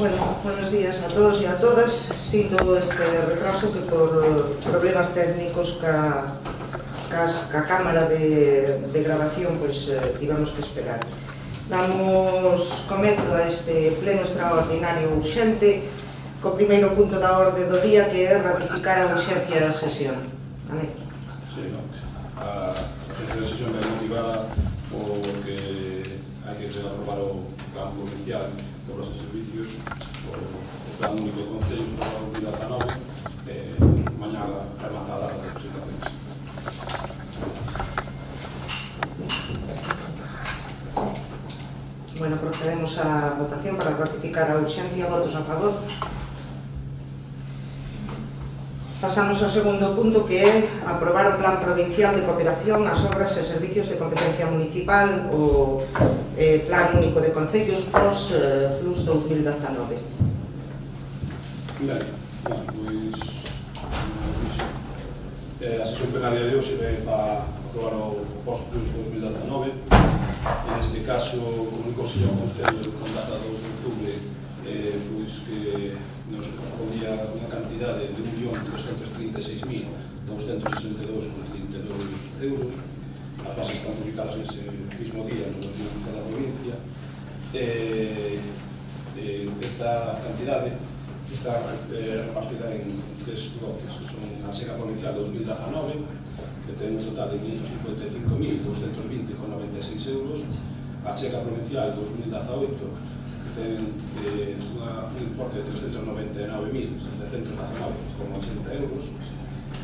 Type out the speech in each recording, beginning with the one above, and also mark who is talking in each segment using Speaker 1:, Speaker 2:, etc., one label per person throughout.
Speaker 1: Bueno, buenos días a todos e a todas. Sinto este retraso que por problemas técnicos ca cámara de grabación tivemos que esperar. Damos comezo a este pleno extraordinario urxente co primeiro punto da orde do día, que é ratificar a urxencia da sesión.
Speaker 2: Sí, a urxencia da sesión é motivada porque hai que aprobar o plan provincial de obras e servicios, o plan único de concellos para o 2019, mañá remata a data de presentacións.
Speaker 1: Bueno, procedemos á votación para ratificar a urxencia. Votos a favor. Pasamos ao segundo punto, que é aprobar o Plan Provincial de Cooperación ás Obras e Servicios de Competencia Municipal, o Plan Único de Concellos PLUS 2019.
Speaker 2: Ben, a sesión plenaria de hoxe é para aprobar o POS-PLUS 2019. En este caso, comunicóse ao Concello con data 2 de outubro que nos correspondía unha cantidade de 1.336.262,32 euros. As bases están publicadas nese mismo día no Boletín Oficial da Provincia. Esta cantidade está repartida en tres bloques, que son a Chega Provincial 2019, que ten un total de 555.220,96 euros, a Chega Provincial 2018, ten un importe de 399.719,80 euros,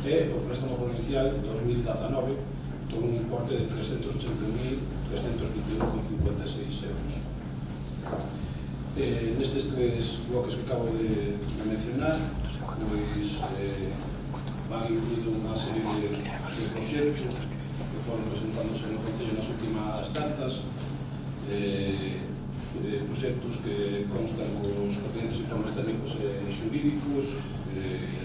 Speaker 2: e o préstamo provincial 2019 con un importe de 381.321,56 euros. Nestes tres bloques que acabo de mencionar, van incluído unha serie de proxectos que foron presentándose no Concello nas últimas datas, proxectos que constan os pertinentes informes técnicos e xurídicos,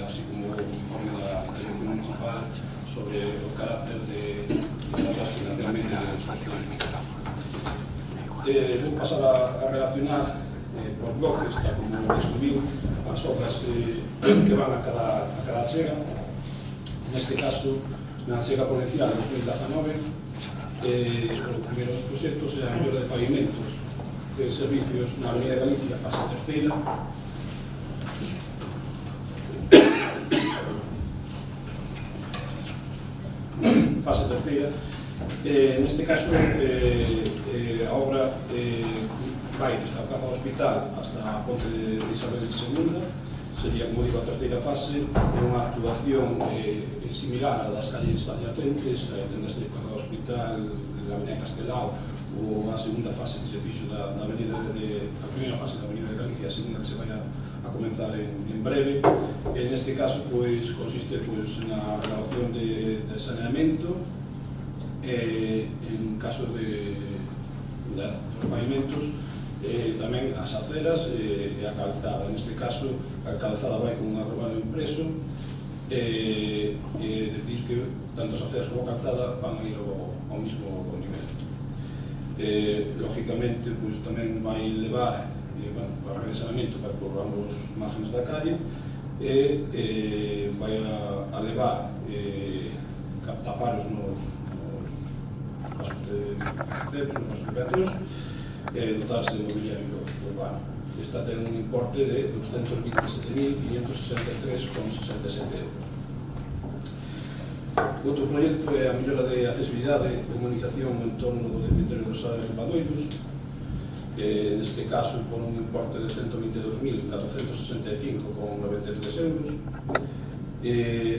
Speaker 2: así como o informe da Intervención Municipal sobre o carácter de obras financieramente sostenibles. Vou pasar a relacionar por bloques, tal como describiu, as obras que van a cada chega. Neste caso, na Chega Provincial 2019, os primeiros proxectos é a mellora de pavimentos de servicios na Avenida Galicia, fase terceira. Fase terceira. Neste caso, a obra vai desde a Praza do Hospital hasta a Ponte de Isabel II, sería, como digo, a terceira fase, é unha actuación similar a das calles adyacentes, tendase a Praza do Hospital, a Avenida Castelao, ou a segunda fase que se fixo da avenida a primeira fase da Avenida de Galicia, a segunda que se vai a comenzar en breve. Neste caso, consiste na relación de saneamento, en caso dos pavimentos, tamén as aceras e a calzada. Neste caso, a calzada vai con un arrobado impreso, decir que tanto as aceras como a calzada van a ir ao mismo nivel. Lógicamente, tamén vai levar o regresamento por ambos márgenes da calle, e vai a levar captafaros nos pasos de centro, nos peatróns, dotarse de mobiliario urbano. Esta ten un importe de 227.563,67 euros. Outro proxecto é a mellora de accesibilidade e humanización en torno do cemiterio dos Padoiros, que neste caso por un importe de 122.465,93 euros.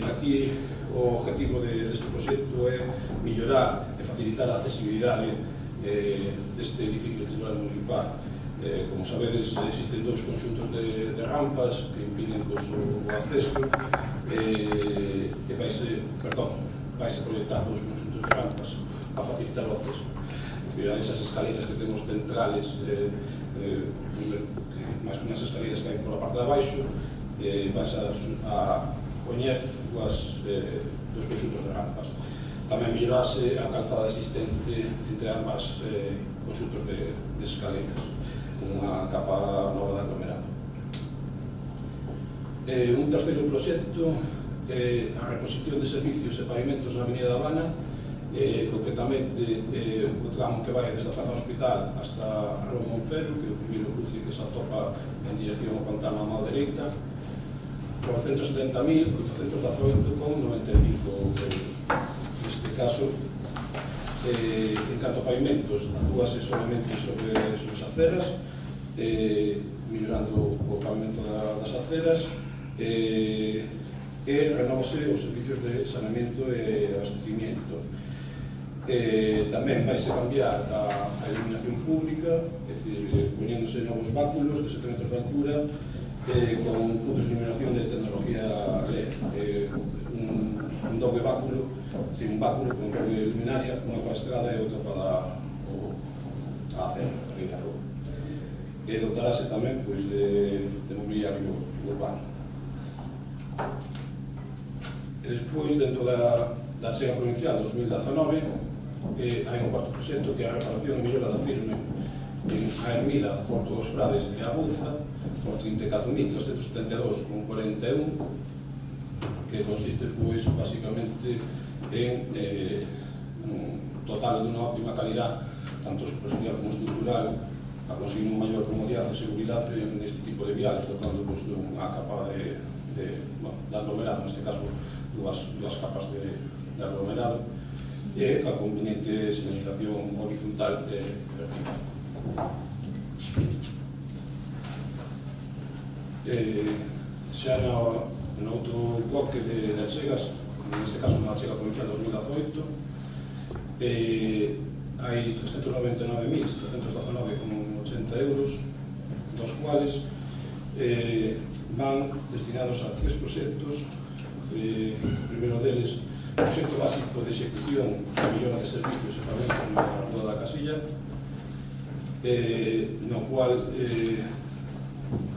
Speaker 2: Aquí o objetivo deste proxecto é mellorar e facilitar a accesibilidade deste edificio titular municipal. Como sabedes, existen dous conxuntos de rampas que impiden o acceso, e vaise proyectar dous conxuntos de rampas a facilitar o acceso. É dicir, esas escaleras que temos centrales, máis que unhas escaleras que hai por a parte de abaixo, vais a poñer dos conxuntos de rampas. Tamén mellorase a calzada existente entre ambas conxuntos de escaleras, con unha capa nova de aglomerado. Un terceiro proxecto, a reposición de servicios e pavimentos na Avenida da Habana, concretamente o tramo que vai desde a Plaza Hospital hasta a Rua Monfero, que é o primeiro cruce que se atopa en dirección ao Pantano a mão dereita, por 170.818,95 euros. Neste caso, en canto a pavimentos, actúase solamente sobre as aceras, mellorando o pavimento das aceras, e renovase os servicios de saneamento e abastecimiento. Tamén vaise cambiar a iluminación pública, é dicir, poñéndose novos báculos de 7 metros de altura, con puntos de iluminación de tecnología LED, un doble báculo, un báculo con doble luminaria, unha para a estrada e outra para a acera, a línea roja. E dotarase tamén de mobiliario urbano. E despois, dentro da Achega Provincial 2019, hai un cuarto proxecto que é a reparación e mellora da firme en a Ermida, Porto dos Frades e a Buza, por 34.372,41, que consiste, basicamente, en un total dunha óptima calidad, tanto superficial como estructural, a conseguir unha maior comodidade e seguridade neste tipo de viales, dotando dunha capa de aglomerado, neste caso dúas capas de aglomerado, e ca conveniente señalización horizontal e vertical. Xa no outro bloque de achegas, neste caso na Achega Provincial 2018, hai 399.719,80 euros, dos cuales van destinados a 3 proxectos. O primeiro deles, proxecto básico de execución e mellora de servicios e pavimentos na Rua da Casilla, no cual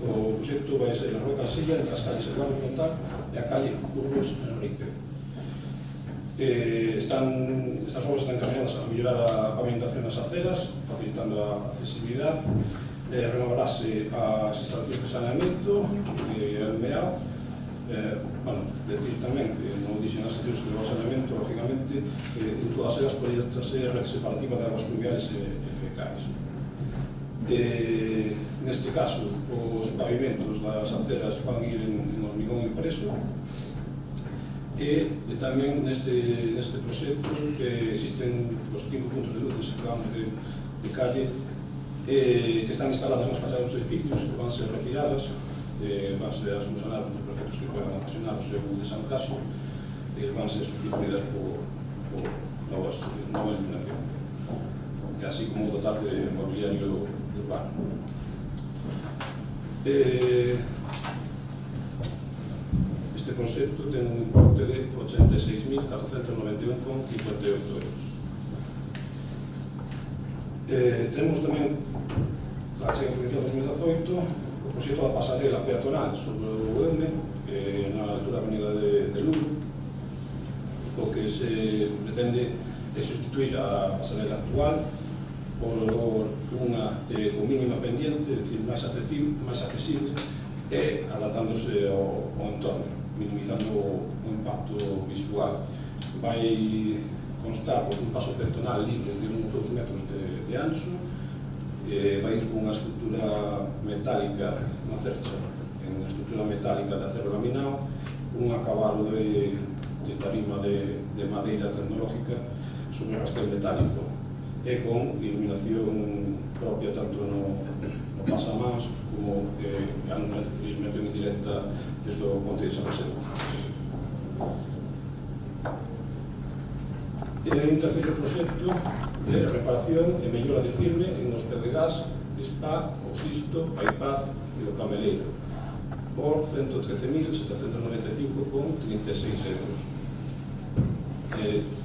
Speaker 2: o proxecto vai ser na Rua da Casilla, entre as calles Eduardo Pontal e a calle Curros Enríquez. Estas obras están encaminadas a mellorar a pavimentación das aceras, facilitando a accesibilidade, renovarase as instalacións de saneamento e alumbrado. Decir tamén que non dixen as accións que leva o saneamento, lógicamente, en todas elas podría ser red separativa de aguas pluviales e fecais. Neste caso, os pavimentos das aceras van ir en hormigón impreso, e tamén neste proxecto existen os 5 puntos de luz de secante de calle que están instaladas nas fachadas dos edificios, que van ser retiradas, van ser a solucionar os defectos que poden ocasionar o seu desencaxe, van ser sustituídas por nova iluminación, e así como dotar de mobiliario urbano. Este proxecto ten un importe de 86.491,58 euros. Temos tamén a Achega Provincial 2018, o proxecto da pasarela peatonal sobre o Eume, na altura da Avenida de Lugo, o que se pretende é sustituir a pasarela actual por unha con mínima pendiente, é dicir, máis accesible e adaptándose ao entorno, minimizando o impacto visual. Vai constar por un paso peatonal libre de uns 2 metros de ancho, vai ir con unha estructura metálica na cercha, en unha estructura metálica de acero laminado, un acabalo de tarima de madeira tecnológica sobre rastel metálico, e con iluminación propia tanto no pasamás como a iluminación indirecta desde o Ponte de San José. Un terceiro proxecto de reparación e mellora de firme en os Pedregás, Spa, o Sisto, Paipaz e o Cameleiro, por 113.795,36 euros.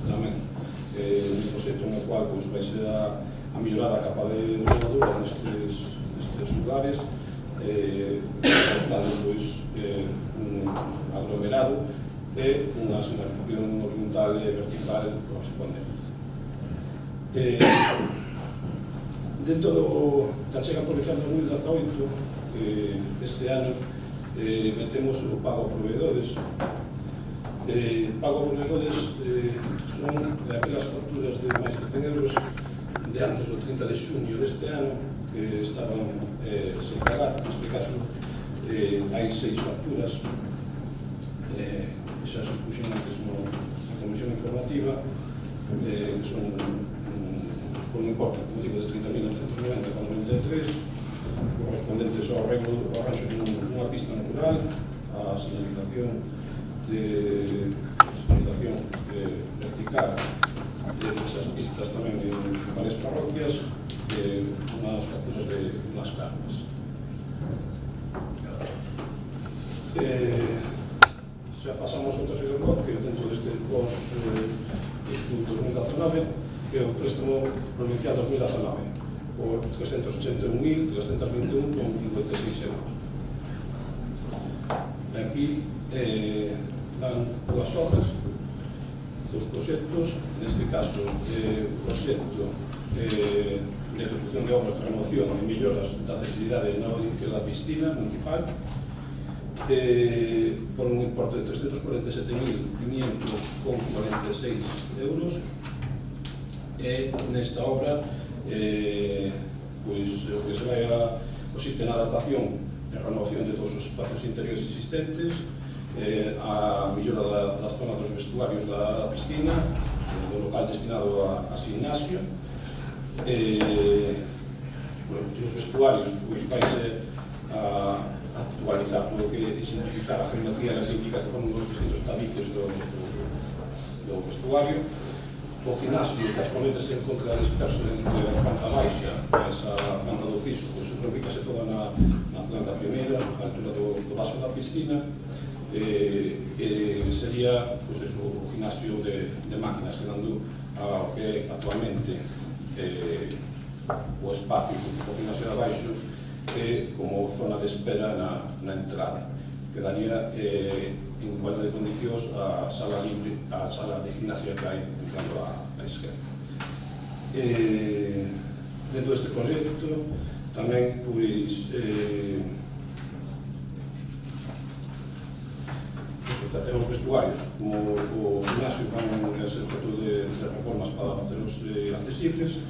Speaker 2: Tamén un proxecto no cual vai ser a mellorar a capa de moldura nestes lugares, dando un aglomerado e unha señalización horizontal e vertical correspondente. Dentro da Achega Provincial 2018, este ano metemos o pago a proveedores. Pago a proveedores son aquelas facturas de máis de 100 euros de antes do 30 de xuño deste ano que estaban sen pagar. Neste caso hai 6 facturas que xa se expuxen antes na comisión informativa, que son por un importe, como digo, de 30.990,93, correspondentes ao arranxo dunha pista natural, a señalización vertical desas pistas tamén en varias parroquias, unhas facturas de unhas cargas. Xa pasamos ao terceiro bloque dentro deste POS 2019, que é o préstamo provincial 2019 por 381.321,56 euros. Aquí dan dúas obras, dos proxectos, neste caso o proxecto de ejecución de obras de renovación e melloras da accesibilidade no edificio da piscina municipal, por un importe de 347.500,46 euros, e nesta obra pois o que se vai consiste na adaptación e renovación de todos os espacios interiores existentes, a mellora da zona dos vestuarios da piscina, do local destinado a gimnasio. Os vestuarios pois vaise a actualizar o que significar a geometría energética que forman os distintos tabiques do vestuario. O gimnasio, que actualmente se encontra disperso entre a planta baixa e esa planta do piso, pois ubícase toda na planta primeira, a altura do vaso da piscina. Sería pois eso, o gimnasio de máquinas, quedando ao que é actualmente o espacio do gimnasio de abaixo, que como zona de espera na entrada. Quedaría en igualdade de condicións a sala libre, a sala de gimnasia que hai entrando a esquerda. Dentro deste proxecto tamén pois os vestuarios, como o gimnasio van a ser objeto de reformas para facelos accesibles,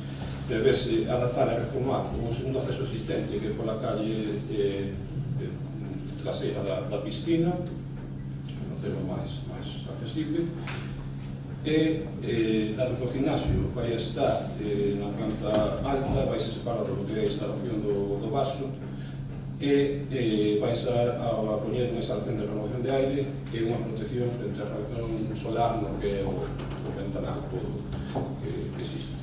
Speaker 2: prevese adaptar e reformar o segundo acceso existente, que é pola calle traseira da piscina, facelo máis accesible, e dado que o gimnasio vai estar na planta alta, vai ser separado do que é a instalación do vaso, e vais a poñer unha instalación de renovación de aire e unha protección frente á radiación solar no que é o ventanal todo que existe.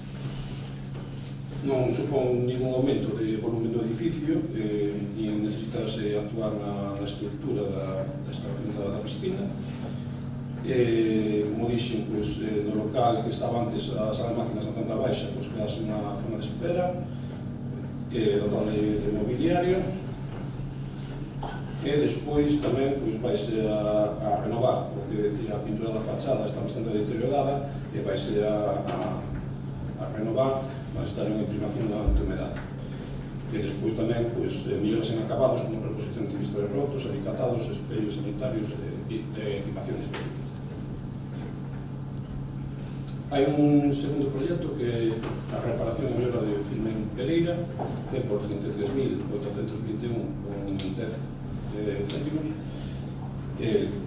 Speaker 2: Non supón ningún aumento de volumen do edificio, nin necesitarse actuar na estructura da instalación da piscina. Como dixen, no local que estaba antes a sala de máquinas na planta baixa, crease unha zona de espera dotado de mobiliario, e despois tamén vaise a renovar, porque decir, a pintura da fachada está bastante deteriorada e vaise a renovar, vai estar en imprimación da anti-humedade. E despois tamén melloras en acabados como reposición de cristales rotos, alicatados, espellos sanitarios e equipación específica. Hai un segundo proxecto que é a reparación e mellora de Filmen Pereira, que é por 33.821,10 céntimos.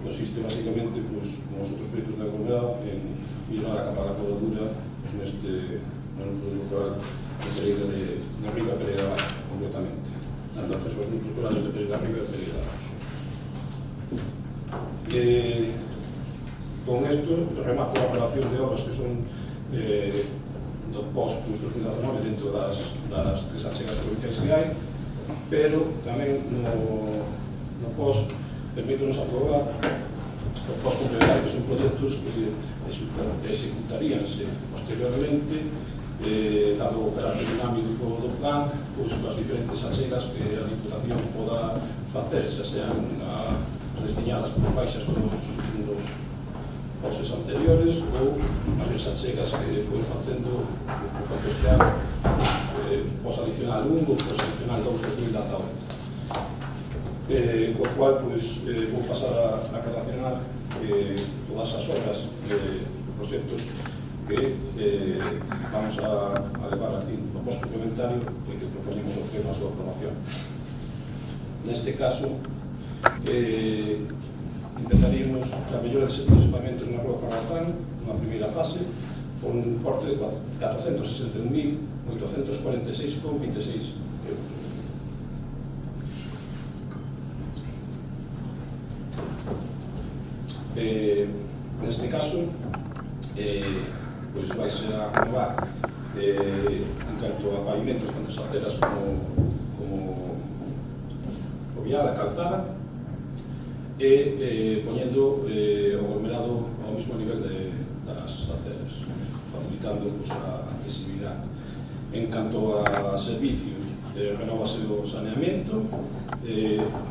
Speaker 2: Consiste basicamente, como os outros proxectos de aglomerado, en mellorar a capa da coladura neste núcleo rural de Pereira de Arriba e Pereira de Abaixo, completamente, dando acceso aos núcleos rurales de Pereira de Arriba e Pereira de Abaixo. Con isto, remato a relación de obras que son do POS 2019 dentro das tres achegas provinciais que hai, pero tamén no POS permítenos aprobar o POS complementario, que son proxectos que executaríanse posteriormente, dado o carácter dinámico do plan, coas diferentes achegas que a Diputación poda facer, xa sean as destinadas por baixas dos POSes anteriores ou varias achegas que foi facendo por tanto este ano, POS adicional 1 ou POS adicional 2 2018. co cual vou pasar a relacionar todas as obras de proxectos que vamos a levar aquí no post complementario e que proponemos o tema a súa aprobación. Neste caso, empezaríamos a mellora de servicios e pavimentos na Rúa Carrazán, na primeira fase, con un importe de 461.846,26 euros. Neste caso, vais a renovar en canto a pavimentos, tanto as aceras como o vial, a calzada, e poñendo o aglomerado ao mesmo nivel das aceras, facilitando a accesibilidade. En canto a servicios, renovase o saneamento,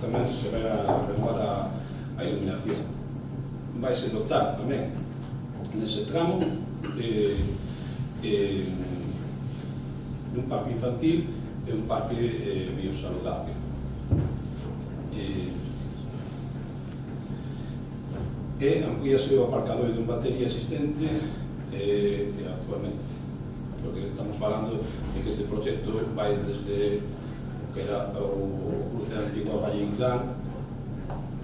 Speaker 2: tamén se vai a renovar a iluminación. Vaise dotar tamén nese tramo dun parque infantil e un parque biosaludable. E amplíase o aparcadoiro dun batería existente actualmente. Lo que estamos falando é que este proxecto vai desde o que era o cruce da antigua Valle Inclán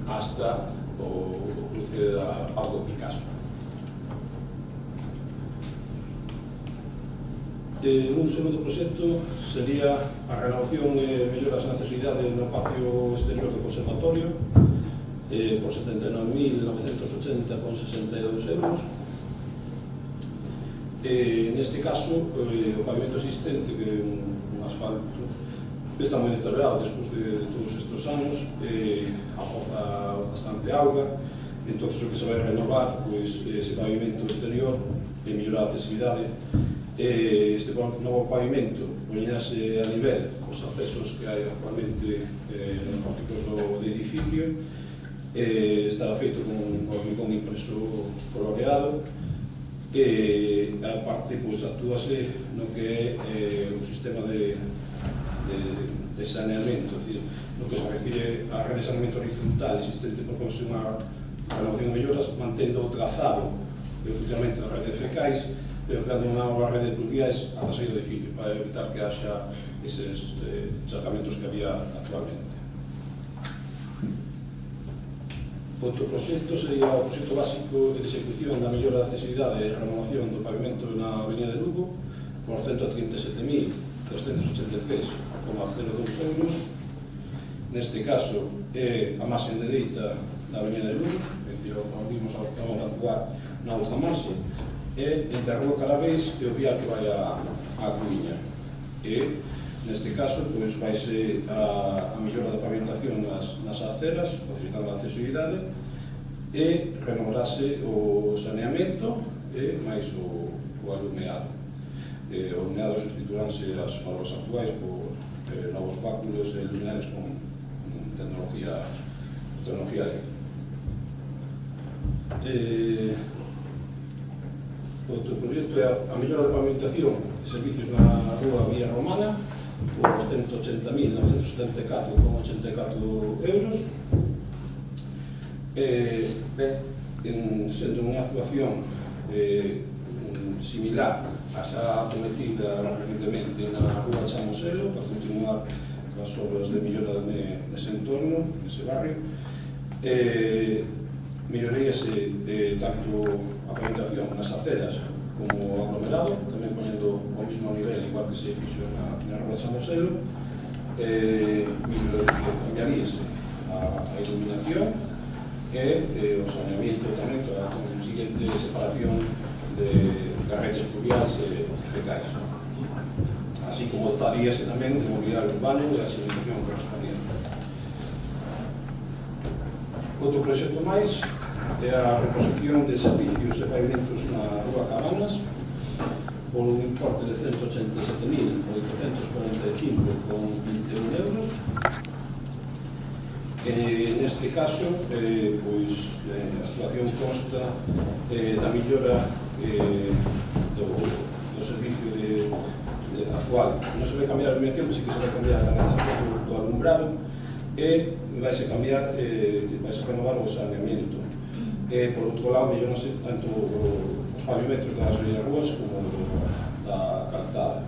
Speaker 2: hasta o cruce da Pablo Picasso. Un segundo proxecto sería a renovación e melloras na necesidade no patio exterior do conservatorio por 79.980,62 euros. Neste caso, o pavimento existente, que é un asfalto, está moi deteriorado despois de todos estes anos, apoza bastante auga, entón o que se vai renovar ese pavimento exterior e mellorar a accesibilidade. Este novo pavimento poñerase a nivel cos accesos que hai actualmente nos pórticos do edificio, estará feito con hormigón impreso coloreado, e a parte actúase no que é o sistema de saneamento, es decir, no que se refire á rede de saneamento horizontal existente, proponse unha renovación de melloras mantendo o trazado e o funcionamento da rede de fecais e ordenando unha nova rede de pluviais ata saída do edificio para evitar que haxa eses encharcamentos que había actualmente. Outro proxecto sería o proxecto básico de execución da mellora da accesibilidade e renovación do pavimento na Avenida de Lugo por 137.383,02 euros. Neste caso é a marxe dereita da Avenida de Lugo, é dicir, vimos a actuar na outra marxe, e entre a Rúa Carabéis e o vial que vai a Coruña. E neste caso vaise a mellora da pavimentación nas aceras, facilitando a accesibilidade, e renovarase o saneamento e máis o alumeado. O alumeado sustituiránse as farolas actuais por novos báculos e luminares con tecnología LED. Outro proxecto é a mellora da pavimentación e servicios na Rúa Vía Romana por 180.974,84 euros. Sendo unha actuación similar a xa acometida recentemente na Rúa Chamoselo para continuar as obras de mellora nese entorno, nese barrio. Melloraríase tanto a pavimentación nas aceras como o aglomerado, tamén poñendo ao mesmo nivel, igual que se fixo na Rúa Chamoselo. Cambiaríase a iluminación e o saneamento tamén con siguiente separación de redes pluviais e fecais, así como dotaríase tamén de mobiliario urbano e a señalización correspondiente. Outro proxecto máis é a reposición de servicios e pavimentos na Rúa Cabanas por un importe de 187.845,21 euros. Neste caso, a actuación consta da millora do servicio actual. Non se vai cambiar a iluminación, pero sí que se vai cambiar a canalización do alumbrado e vaise cambiar, vaise renovar o saneamento. Por outro lado, mellorase tanto os pavimentos das vellas rúas como da calzada.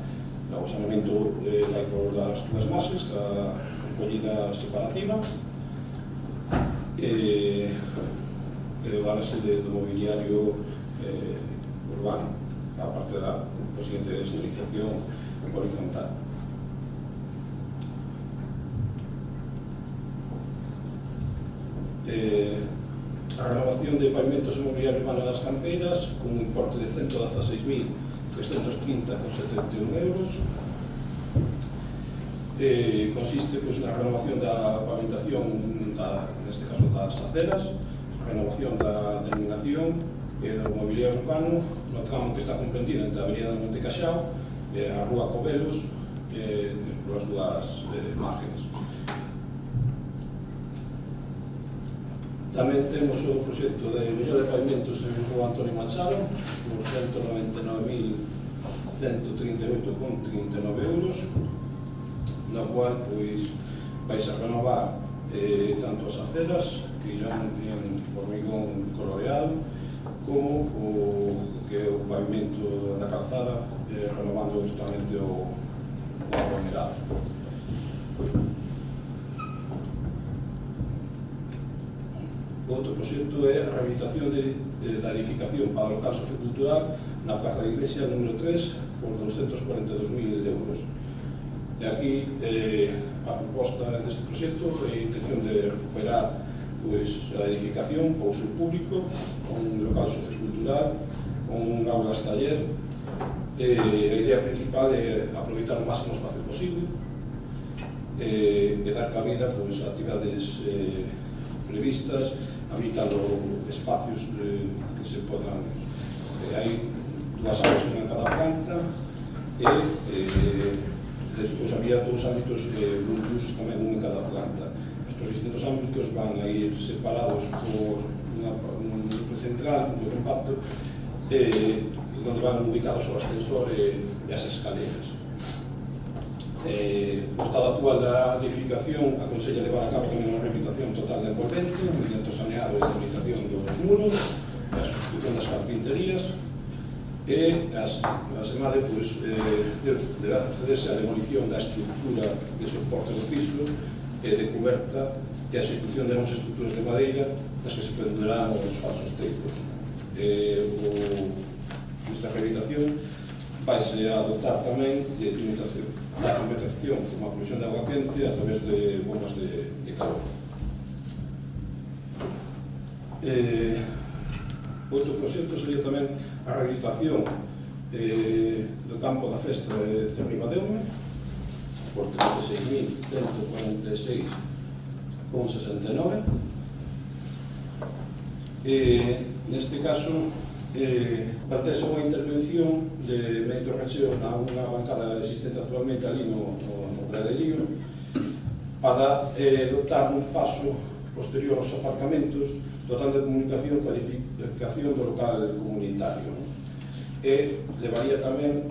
Speaker 2: O saneamento vai por as dúas bases, a recollida separativa e darase do mobiliario urbano, a parte da posible señalización horizontal. A renovación de pavimentos e mobiliario urbano das Campeiras con un importe de 116.330,71 euros. Consiste na renovación da pavimentación, neste caso das aceras, renovación da denominación e do mobiliario urbano no tramo que está comprendido entre a avenida de Montecaxao e a rúa Cobelos polas dúas márgenes. Tamén temos o proxecto de mellora de pavimentos en rúa Antonio Machado por 199.138,39 euros, na cual vais a renovar tanto as aceras que irán en hormigón coloreado como o pavimento da calzada, renovando totalmente o aglomerado. Outro proxecto é a rehabilitación da edificación para o local sociocultural na Praza da Iglesia número 3 por 242.000 euros. E aquí a proposta deste proxecto é a intención de recuperar a edificación para o uso público, un local sociocultural, un aulas taller. A idea principal é aproveitar o máximo espacio posible e dar cabida a actividades previstas, habitando espacios que se podan. Hai dúas aulas en cada planta e despois había dous ámbitos multiusos tamén, un en cada planta. Estos distintos ámbitos van a ir separados por un núcleo central, un núcleo compacto, onde van ubicados o ascensor e as escaleras. O estado actual da edificación aconsella levar a cabo unha rehabilitación total da envolvente mediante o saneado e estabilización dos muros, a sustitución das carpinterías e asemade deberá procederse á demolición da estructura de soporte do piso e de coberta e a execución de novas estructuras de madeira das que se prenderán os falsos teicos. Esta rehabilitación vaise a dotar tamén de climatización como a provisión de agua quente a través de bombas de calor. Outro proxecto sería tamén a rehabilitación do campo da festa de Ribadeume por 36.146,69. Neste caso plantease unha intervención de medio racheo na unha bancada existente actualmente ali no Praderío para dotar un paso posterior aos aparcamentos dotando de comunicación coa edificación do local comunitario, e levaría tamén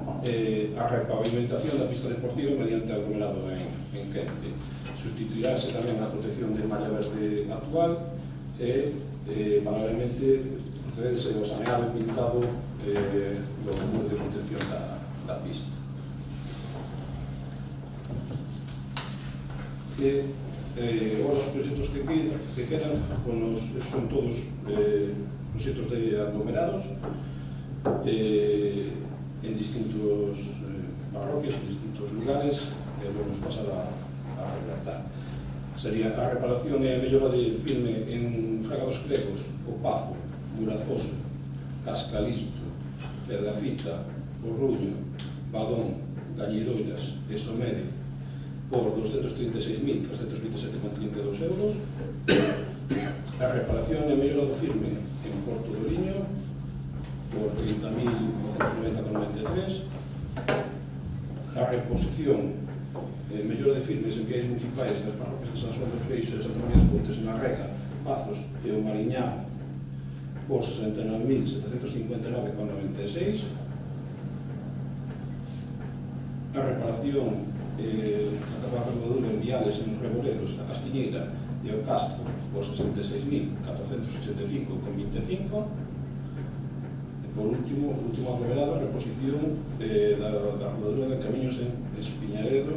Speaker 2: a repavimentación da pista deportiva mediante aglomerado en quente. Sustituirase tamén a protección de malla verde actual e paralelamente procedese ao saneado e pintado do muro de contención da pista. Os proxectos que quedan son todos proxectos de aglomerados en distintos parroquias, en distintos lugares, que vamos pasar a relatar. Sería a reparación e a mellora de filme en Fraga dos Cregos, O Pazo, Murazoso, Cascalisto, Pedrafita, Porruño, Badón, Gañidoiras e Somede por 236.327,32 euros. A reparación e mellora do filme en Porto do Liño por 30.990,93. A reposición e mellora de filmes en viais municipais das parroquias de San Xoán do Freixo e Santa María das Pontes en Arrega, Pazos e o Mariñá por 69.759,96. A reparación acabar a revoadura en Viales, en Reboleros, a Castiñeira e o Castro por 66.485,25. E por último, o último aglomerado, a reposición da rodadura de camiños en Espiñaredo,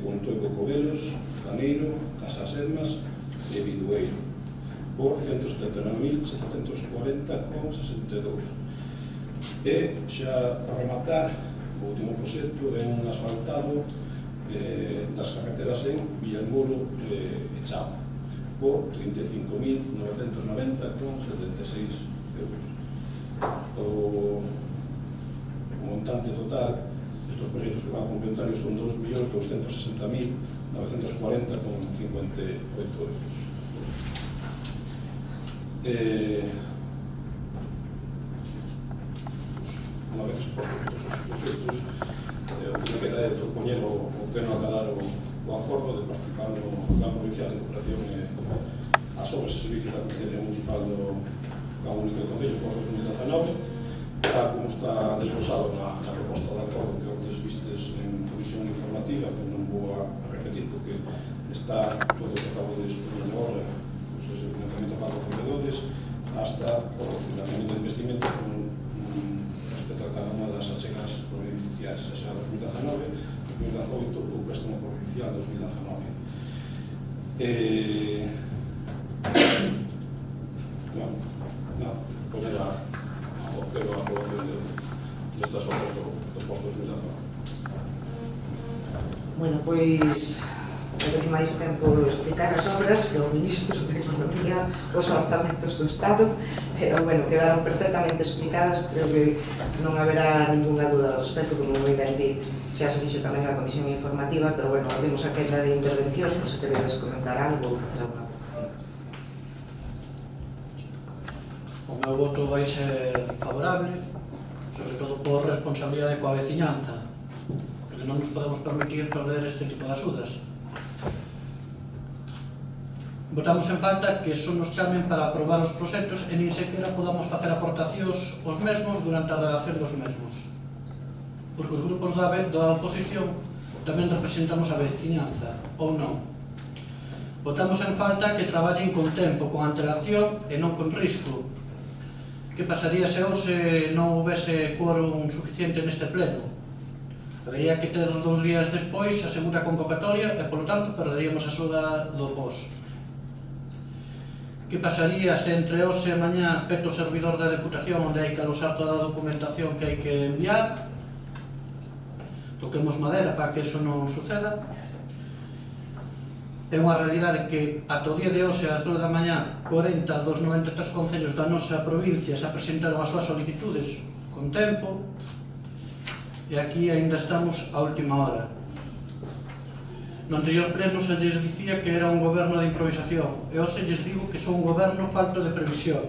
Speaker 2: Pontón e Cocobelos, Caneiro, Casas Ermas e Bidueiro por 179.740,62. E xa para rematar, o último proxecto é un asfaltado das carreteras en Villamuro e Chao por 35.990,76 euros. O montante total destes proxectos que van complementarios son 2.260.940,58 euros. Unha vez expostos todos os proxectos, o que me queda é propoñer o pleno acadar o afordo de participar no Plan Provincial de Cooperación e as obras e servicios da competencia municipal do Plan Único de Concellos por 2019, tal como está desglosado na proposta de acordo que antes vistes en comisión informativa, que non vou a repetir porque está todo o que acabo de expoñer agora, os de financiamento para os proveedores, hasta o financiamento de investimentos con respecto a cada unha das achegas provinciais, xa 2019, 2018 ou préstamo provincial 2019. Poñer a aprobación destas obras do posto 2019.
Speaker 1: Bueno, pois tener máis tempo explicar as obras que o Ministro de Economía, os orzamentos do Estado, pero bueno, quedaron perfectamente explicadas, creo que non haberá ninguna duda ao respecto, como moi ben di, xa se fixo tamén a comisión informativa, pero bueno, abrimos a quenda de intervencións, por se queredes comentar algo ou facer alguna pregunta.
Speaker 3: O meu voto vai ser favorable, sobre todo por responsabilidade coa veciñanza, porque non nos podemos permitir perder este tipo de axudas. Votamos en falta que só nos chamen para aprobar os proxectos e nin sequera podamos facer aportacións os mesmos durante a redacción dos mesmos. Porque os grupos da oposición tamén representamos a veciñanza, ou non. Votamos en falta que traballen con tempo, con antelación e non con risco. Que pasaría se hoxe non houvese quórum suficiente neste pleno? Habería que ter 2 días despois a segunda convocatoria e, polo tanto, perderíamos a axuda do POS. Que pasaría se entre hoxe e mañá peto o servidor da Deputación onde hai que alosar toda a documentación que hai que enviar? Toquemos madera para que iso non suceda. É unha realidade que ata o día de hoxe, ás 9 da mañá, 40 dos 93 concellos da nosa provincia se presentaron as súas solicitudes con tempo e aquí ainda estamos á última hora. No anterior pleno se lles dicía que era un goberno de improvisación e hoxe lles digo que son un goberno falto de previsión.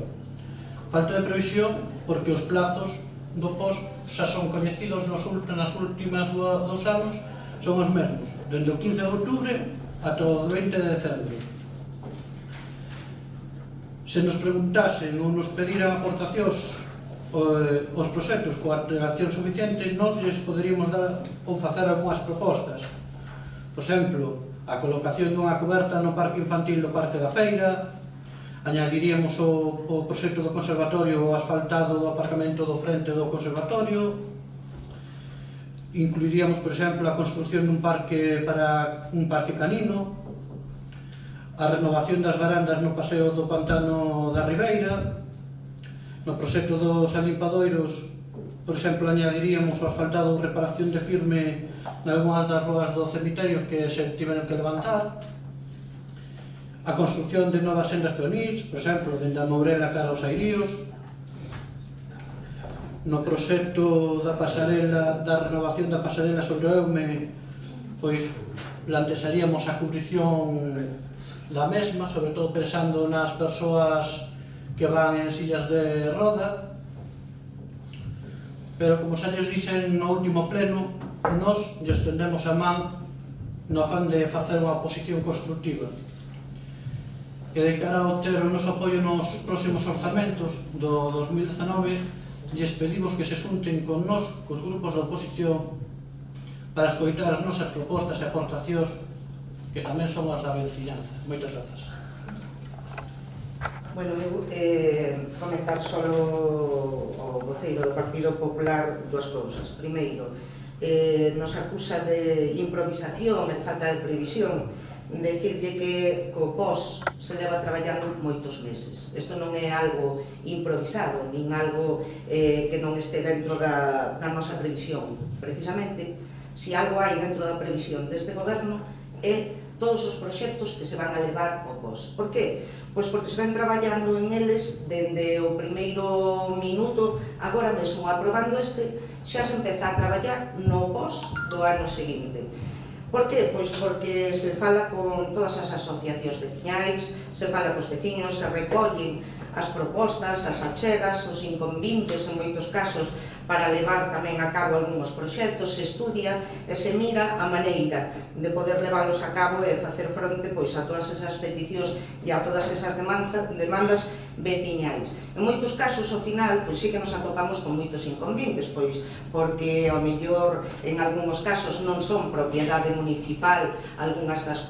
Speaker 3: Falto de previsión porque os plazos do POS xa son coñecidos nas últimas 2 anos, son os mesmos, dende o 15 de outubro ata o 20 de dezembre. Se nos preguntasen ou nos pediran aportacións os proxectos coa antelación suficiente, nós lles poderíamos dar ou facer algunhas propostas. Por exemplo, a colocación dunha coberta no parque infantil do Parque da Feira, añadiríamos o proxecto do conservatorio o asfaltado do aparcamento do frente do conservatorio, incluiríamos, por exemplo, a construción dun parque para un parque canino, a renovación das varandas no paseo do Pantano da Ribeira, no proxecto dos alimpadouros, por exemplo, añadiríamos o asfaltado ou reparación de firme nalgunhas das roas do cemiterio que se tiveron que levantar, a construción de novas sendas peonís, por exemplo, dende a Mourela cara aos Airíos, no proxecto da pasarela, da renovación da pasarela sobre o Eume, pois plantearíamos a cubrición da mesma, sobre todo pensando nas persoas que van en sillas de roda, pero como xa lles dixen no último pleno, nós lles tendemos a man no afán de facer unha oposición constructiva. E de cara a obter o noso apoio nos próximos orzamentos do 2019, lles pedimos que se xunten con nós, cos grupos da oposición, para escoitar as nosas propostas e aportacións que tamén son as da veciñanza. Moitas grazas.
Speaker 1: Bueno, comentar só o voceiro do Partido Popular dúas cousas. Primeiro, nos acusa de improvisación e de falta de previsión, decirlle que co POS se leva traballando moitos meses. Isto non é algo improvisado, nin algo que non este dentro da nosa previsión. Precisamente, se algo hai dentro da previsión deste goberno é todos os proxectos que se van a levar ao POS. Por que? Pois porque se ven traballando en eles dende o primeiro minuto, agora mesmo aprobando este, xa se empeza a traballar no POS do ano seguinte. Por que? Pois porque se fala con todas as asociacións veciñais, se fala cos veciños, se recollen as propostas, as achegas, os inconvintes en moitos casos para levar tamén a cabo algúns proxectos, se estudia e se mira a maneira de poder leválos a cabo e facer fronte pois a todas esas peticións e a todas esas demandas veciñais. En moitos casos, ao final, pois sí que nos atopamos con moitos inconvintes, pois porque ao mellor en algúns casos non son propiedade municipal algunhas das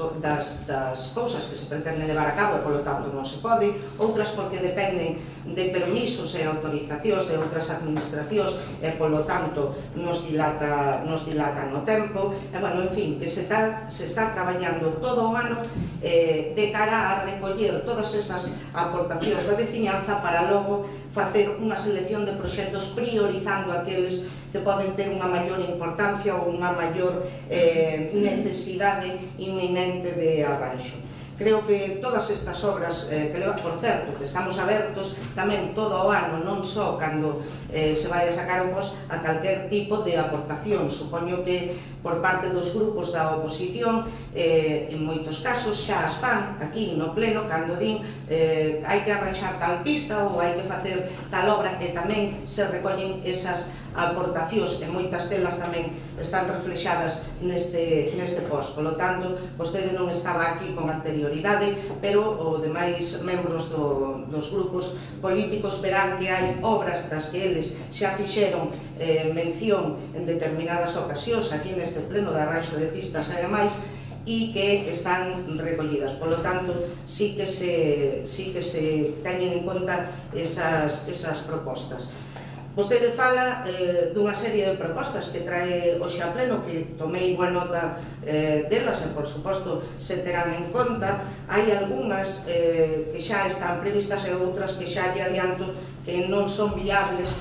Speaker 1: cousas que se pretenden levar a cabo e polo tanto non se pode, outras porque dependen de permisos e autorizacións de outras administracións e polo tanto nos dilatan no tempo e, bueno, en fin, que se está traballando todo o ano de cara a recoller todas esas aportacións da veciñanza para logo facer unha selección de proxectos priorizando aqueles que poden ter unha maior importancia ou unha maior necesidade inminente de arranxo. Creo que todas estas obras que leva, por certo, que estamos abertos tamén todo o ano, non só cando se vai a sacar o POS, a calquer tipo de aportación. Supoño que por parte dos grupos da oposición, en moitos casos xa as fan aquí no pleno, cando din hai que arranxar tal pista ou hai que facer tal obra, e tamén se recollen esas aportacións e moitas delas tamén están reflexadas neste POS. Por lo tanto, vostede non estaba aquí con anterioridade, pero os demais membros dos grupos políticos verán que hai obras das que eles xa fixeron mención en determinadas ocasións aquí neste pleno de arranxo de pistas e demais, e que están recollidas. Por lo tanto, sí que se teñen en conta esas propostas. Vostede fala dunha serie de propostas que trae hoxe a pleno, que tomei boa nota delas e, por suposto, se terán en conta. Hai algunhas que xa están previstas e outras que xa lle adianto que non son viables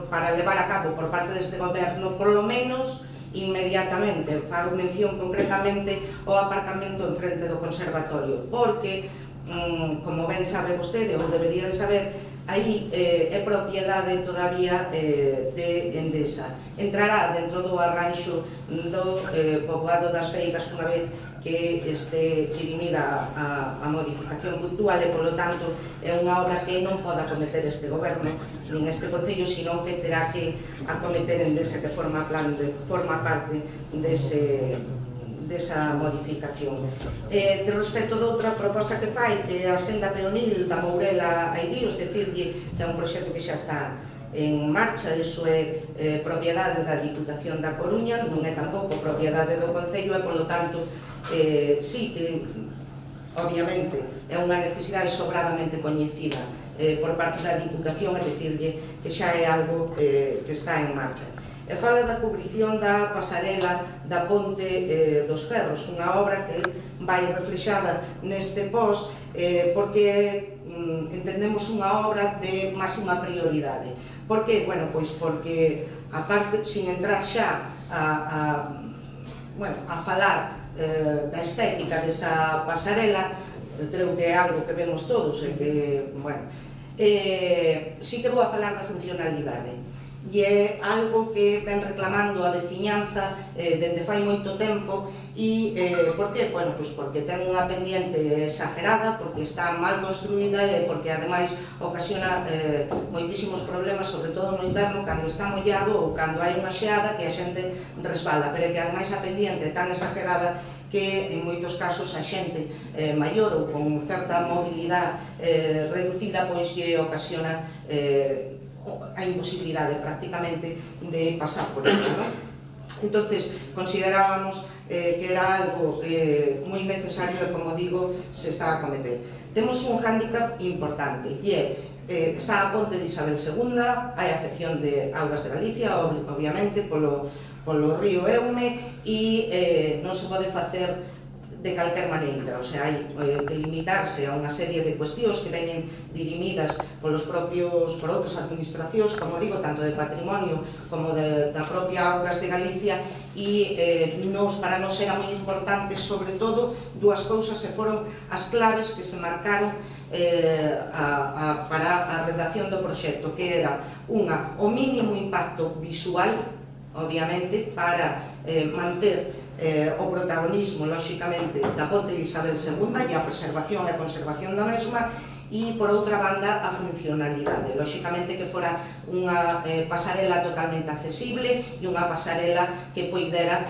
Speaker 1: para levar a cabo por parte deste goberno, por lo menos inmediatamente. Fago mención concretamente ao aparcamento en frente do conservatorio, porque, como ben sabe vostede, ou debería de saber, aí é propiedade todavía de Endesa. Entrará dentro do arranxo do poboado das Veigas unha vez que este dirimida a modificación puntual e, polo tanto, é unha obra que non pode acometer este goberno nin este concello, sino que terá que acometer Endesa, que forma parte desa modificación. De respecto de outra proposta que fai, que é a senda peonil da Mourela a Iríos, decirlle que é un proxecto que xa está en marcha, iso é propiedade da Diputación da Coruña, non é tampouco propiedade do Concello e, polo tanto, sí que, obviamente, é unha necesidade sobradamente coñecida por parte da Diputación, é dicirlle que xa é algo que está en marcha. E fala da cubrición da pasarela da Ponte dos Ferros, unha obra que vai reflexada neste POS porque entendemos unha obra de máxima prioridade. Por que? Bueno, pois porque, aparte, sin entrar xa a falar da estética desa pasarela, creo que é algo que vemos todos e que, bueno, sí que vou a falar da funcionalidade. E é algo que ven reclamando a veciñanza dende fai moito tempo. E por que? Bueno, pois porque ten unha pendiente exagerada, porque está mal construída e porque ademais ocasiona moitísimos problemas, sobre todo no inverno, cando está mollado ou cando hai unha xeada que a xente resbala, pero que ademais a pendiente é tan exagerada que en moitos casos a xente maior ou con certa mobilidade reducida pois lle ocasiona a imposibilidade prácticamente de pasar por ela, non? Entonces, considerábamos que era algo moi necesario e, como digo, se está a cometer. Temos un hándicap importante, e está a ponte de Isabel II, hai afección de Augas de Galicia, obviamente, polo río Eume, e non se pode facer de calquer maneira, o sea, hai que limitarse a unha serie de cuestións que veñen dirimidas por outras administracións, como digo, tanto de patrimonio como da propia Augas de Galicia, e para nós era moi importante, sobre todo, dúas cousas que foron as claves que se marcaron para a redacción do proxecto, que era unha, o mínimo impacto visual, obviamente, para manter o protagonismo, lóxicamente, da ponte de Isabel II e a preservación e a conservación da mesma, e, por outra banda, a funcionalidade. Lóxicamente que fora unha pasarela totalmente accesible e unha pasarela que poidera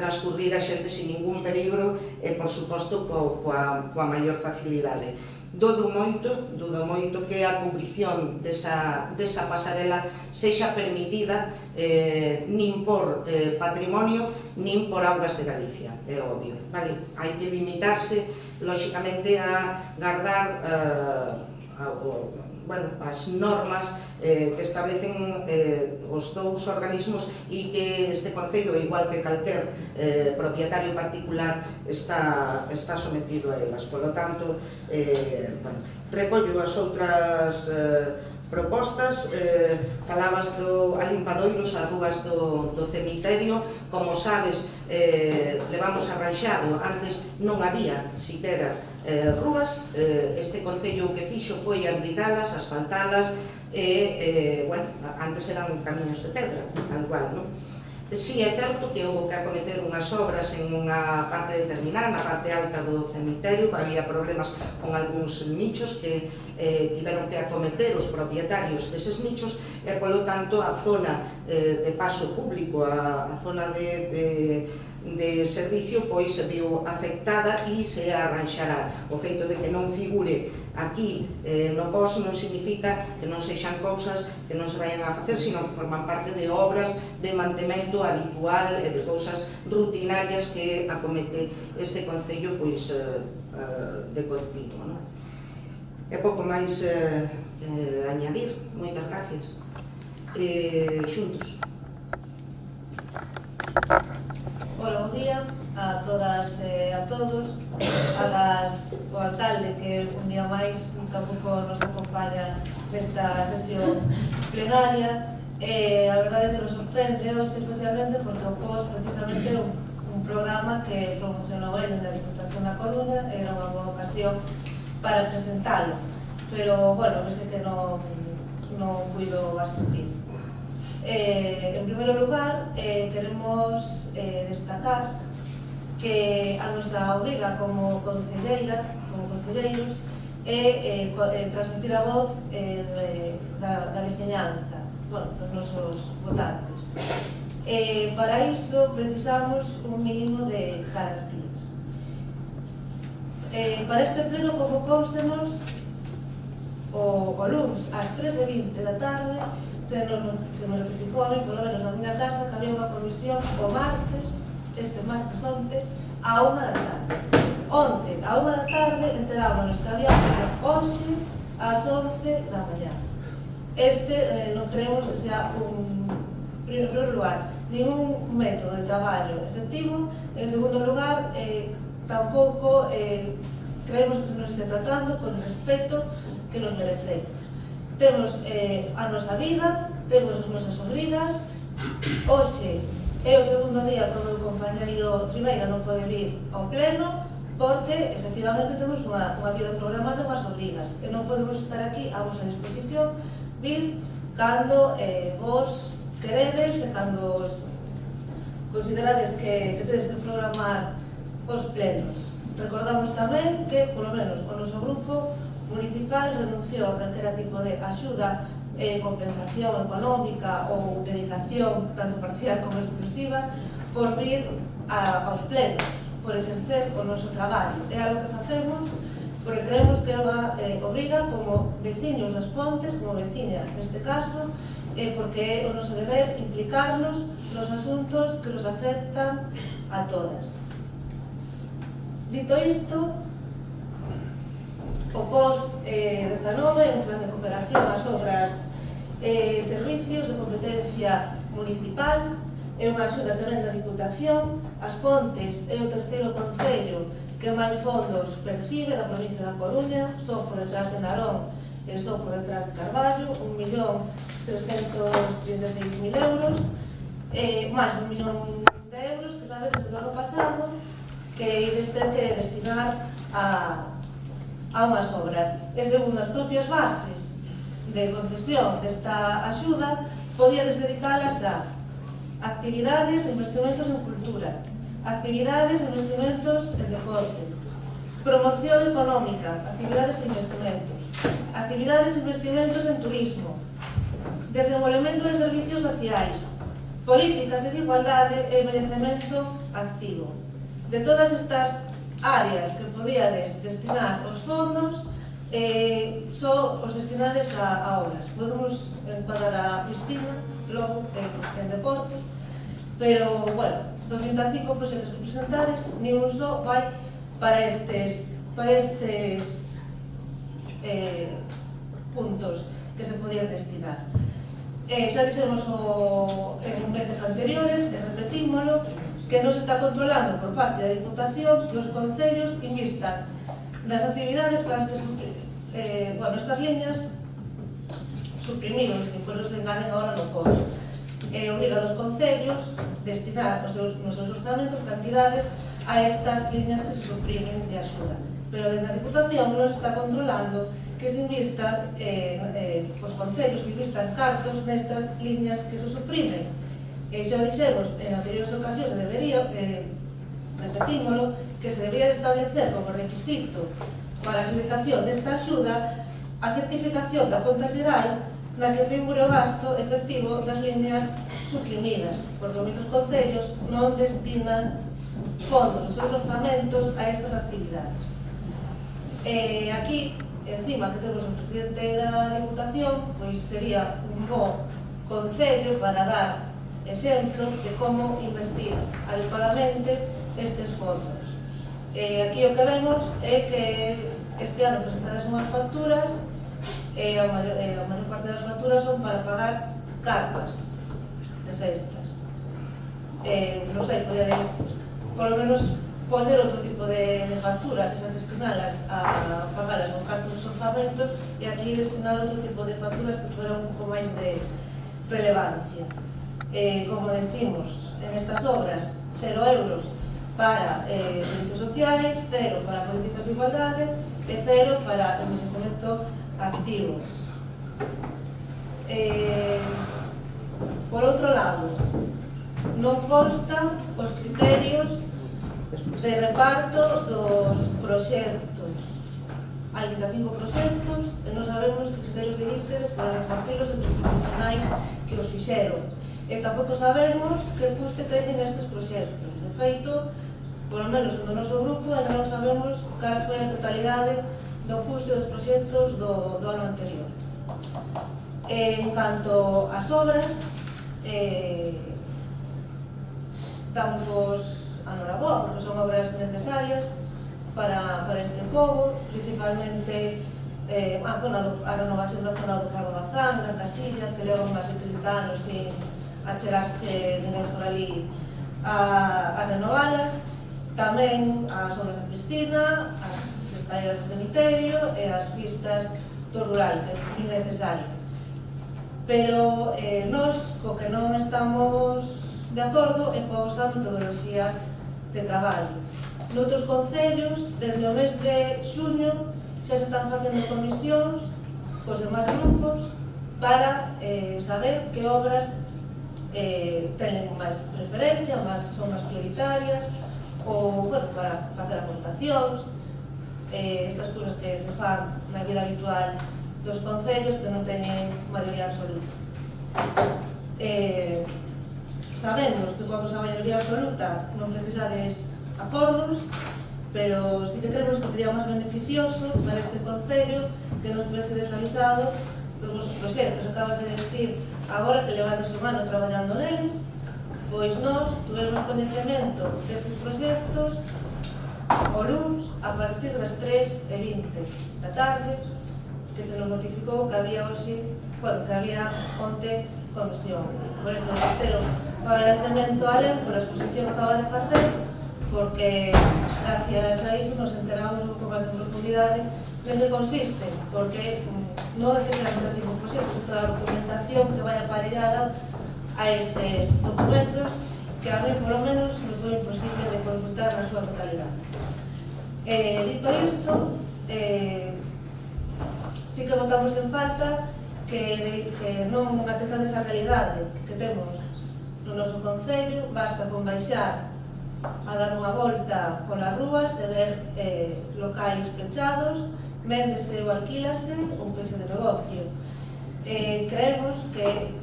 Speaker 1: transcurrir a xente sin ningún peligro e, por suposto, coa maior facilidade. Dudo moito que a cubrición desa pasarela sexa permitida nin por patrimonio nin por Augas de Galicia, é obvio. Hai que limitarse, lóxicamente, a guardar as normas que establecen os dous organismos e que este Concello, igual que calquer propietario particular, está sometido a elas. Por lo tanto, recollo as outras propostas. Falabas do alimpadoiros, as rúas do cemiterio. Como sabes, levamos arranxado, antes non había siquera rúas. Este Concello o que fixo foi habilitalas, asfaltalas, e, antes eran camiños de pedra, tal cual, non? Si é certo que houve que acometer unhas obras en unha parte determinada, na parte alta do cemiterio, había problemas con algúns nichos que tiveron que acometer os propietarios deses nichos, e, polo tanto, a zona de paso público, a zona de servicio, pois se viu afectada e se arranxará. O feito de que non figure aquí no POS non significa que non sexan cousas que non se vayan a facer, sino que forman parte de obras de mantemento habitual e de cousas rutinarias que acomete este Concello, pois, de continuo. É pouco máis añadir. Moitas gracias. Xuntos.
Speaker 4: Hola, bon día a todas e a todos, o alcalde que un día máis tampouco nos acompaña nesta sesión plenaria. A verdade é que nos sorprende hoxe especialmente porque o POS precisamente un programa que promocionou ele na Diputación da Coruña, era unha boa ocasión para presentalo, pero, bueno, que sei que non puido asistir. En primeiro lugar, queremos destacar que a nosa obriga como concelleiros é transmitir a voz da veciñanza, dos nosos votantes. Para iso precisamos un mínimo de garantías. Para este pleno convocóusenos o luns ás 3:20 da tarde. Se me notificou a mí, polo menos na miña casa, que había unha comisión o martes, onte, á 1 da tarde. Onte, á 1 da tarde, enterámonos que había hoxe ás 11 da mañá. Non creemos que sea en primeiro lugar, ningún método de traballo efectivo. En segundo lugar, tampouco creemos que se nos este tratando con o respeto que nos merecemos. Temos a nosa vida, temos as nosas obrigas. Hoxe é o segundo día que o meu compañeiro Ribeira non pode vir ao pleno porque, efectivamente, temos unha vida programada unhas obrigas e non podemos estar aquí a vosa disposición, vir cando vos queredes e cando considerades que tedes que programar os plenos. Recordamos tamén que, polo menos, o noso grupo municipal renunciou a calquera tipo de axuda, compensación económica ou dedicación, tanto parcial como exclusiva, por vir aos plenos, por exercer o noso traballo. É algo que facemos porque creemos que é unha obriga como veciños das Pontes, como veciña neste caso, porque é o noso deber implicarnos nos asuntos que nos afectan a todas. Dito isto, o POS-19 é un plan de cooperación ás obras e servicios de competencia municipal, é unha axuda que vén da Diputación. As Pontes é o terceiro concello que máis fondos percibe da provincia da Coruña, só por detrás de Narón e só por detrás de Carballo, 1.336.000 euros, máis de 1 millón de euros que sabe desde o ano pasado que ides ter que destinar a unhas obras. E segundo as propias bases de concesión desta axuda, podíades dedicalas a actividades e investimentos en cultura, actividades e investimentos en deporte, promoción económica, actividades e investimentos en turismo, desenvolvemento de servicios sociais, políticas de igualdade e merecemento activo. De todas estas áreas que podíades destinar os fondos, só os destinades a obras. Podemos encuadrar a piscina, logo en deportes, pero, bueno, dos 25 proxectos que presentades, ni un só vai para estes puntos que se podían destinar. Xa dixemos en veces anteriores, e repetímolo, que non se está controlando por parte da Diputación que os concellos invistan nas actividades para as que estas liñas suprimironse, por non se enganen agora no POS. Obriga dos concellos destinar nos seus orzamentos cantidades a estas liñas que se suprimen de axuda. Pero dentro da Diputación non se está controlando que se invistan, os concellos que invistan cartos nestas liñas que se suprimen. Xa dixemos en anteriores ocasións, repetímolo, que se debería establecer como requisito para a adjudicación desta axuda a certificación da conta xeral na que figure o gasto efectivo das liñas suprimidas, porque moitos concellos non destinan fondos nos seus orzamentos a estas actividades. Aquí, encima que temos o presidente da Diputación, pois sería un bo concello para dar exemplo de como invertir adecuadamente estes fondos. Aquí o que vemos é que este ano presentades unhas facturas e a maior parte das facturas son para pagar carpas de festas. Non sei, podedes polo menos poner outro tipo de facturas, esas destinalas a pagalas con cartos dos orzamentos, e aquí destinar outro tipo de facturas que fueran un pouco máis de relevancia. Como decimos, en estas obras, 0 euros para servicios sociais, 0 para políticas de igualdade e 0 para o merecemento activo. Por outro lado, non constan os criterios de reparto dos proxectos. Hai 25 proxectos e non sabemos que criterios seguistedes para repartirlos entre os profesionais que os fixeron. E tampouco sabemos que custe teñen estes proxectos. De feito, polo menos no noso grupo, ainda non sabemos cal foi a totalidade do custe dos proxectos do ano anterior. En canto ás obras, damos a noraboa, porque son obras necesarias para este pobo, principalmente a renovación da zona do Pardo Bazán, da Casilla, que levan máis de 30 anos sin achegarse ninguén por ali a renovalas. Tamén as obras da piscina, as escaleras do cemiterio e as pistas do rural, que é moi necesario. Pero nós, co que non estamos de acordo, é coa vosa metodoloxía de traballo. Noutros concellos, desde o mes de xuño, xa se están facendo comisións cos demais grupos para saber que obras teñen máis preferencia, son máis prioritarias, ou, bueno, para facer aportacións, estas cousas que se fan na vida habitual dos concellos que non teñen maioría absoluta. Sabemos que coa vosa maioría absoluta non precisades acordos, pero sí que creemos que sería máis beneficioso para este concello que non estivese desavisado dos vosos proxectos. Acabas de decir agora que levades un ano traballando neles, pois nós tuvemos coñecemento destes proxectos o luns a partir das 3:20 da tarde, que se nos notificou que había hoxe, bueno, que había onte comisión. Por eso, reitero o agradecemento a Alen por a exposición que acaba de facer, porque gracias a iso nos enteramos un pouco máis en profundidade de que consiste, porque non é que sea un tipo de proxecto, toda a documentación que vai aparellada a eses documentos que a mí, por lo menos, me foi imposible de consultar na súa totalidade. Dito isto, sí que votamos en falta que non atendades a realidade que temos no noso concello. Basta con baixar a dar unha volta polas rúas e ver locais pechados, véndese ou alquílase un peche de negocio. Creemos que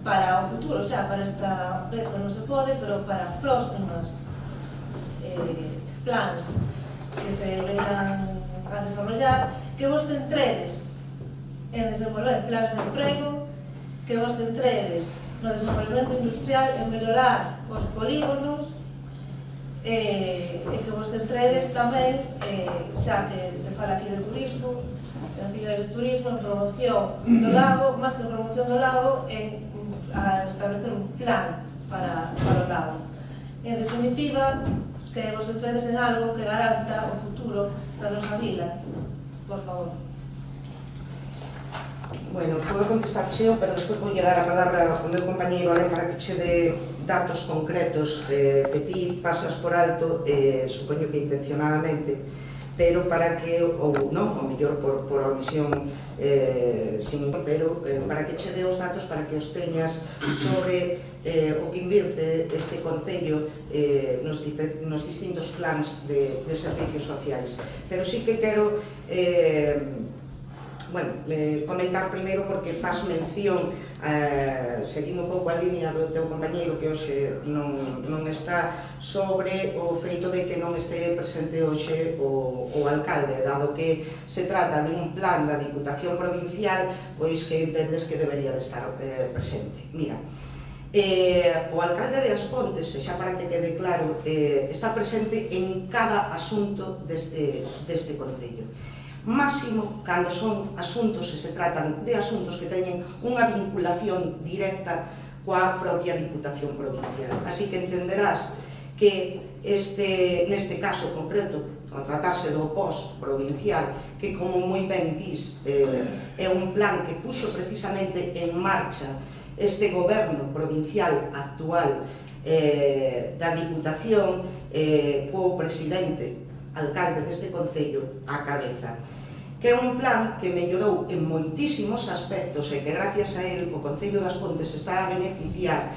Speaker 4: para o futuro, xa para esta fecha non se pode, pero para próximas plans que se vengan a desarrollar, que vos centredes en desenvolver plans de emprego, que vos centredes no desenvolvemento industrial, en mellorar os polígonos, e que vos centredes tamén, xa que se fala aquí de turismo, en actividades de turismo, en promoción do lago, máis que en promoción do lago, en establecer un plan para o lago. En definitiva, que vos centredes en algo que garanta o futuro da nosa vila. Por favor.
Speaker 1: Bueno, podo contestar cheo, pero despois vou dar a palabra ao meu compañeiro Alen para que che dé datos concretos que ti pasas por alto, supoño que intencionadamente, pero para que, ou non, ou mellor por omisión, pero para que che dé os datos para que os teñas sobre o que invirte este Concello nos distintos plans de servicios sociais. Pero sí que quero comentar primeiro, porque faz mención, seguindo un pouco a línea do teu compañeiro que hoxe non está, sobre o feito de que non este presente hoxe o alcalde, dado que se trata de un plan da Diputación Provincial, pois que entendes que debería de estar presente. Mira, o alcalde de As Pontes, xa para que quede claro, está presente en cada asunto deste Concello. Máximo cando son asuntos e se tratan de asuntos que teñen unha vinculación directa coa propia Diputación Provincial. Así que entenderás que neste caso concreto, ao tratarse do POS provincial, que como moi ben dis, é un plan que puxo precisamente en marcha este goberno provincial actual da Diputación, co presidente alcalde deste Concello á cabeza, que é un plan que mellorou en moitísimos aspectos e que gracias a él o Concello das Pontes está a beneficiar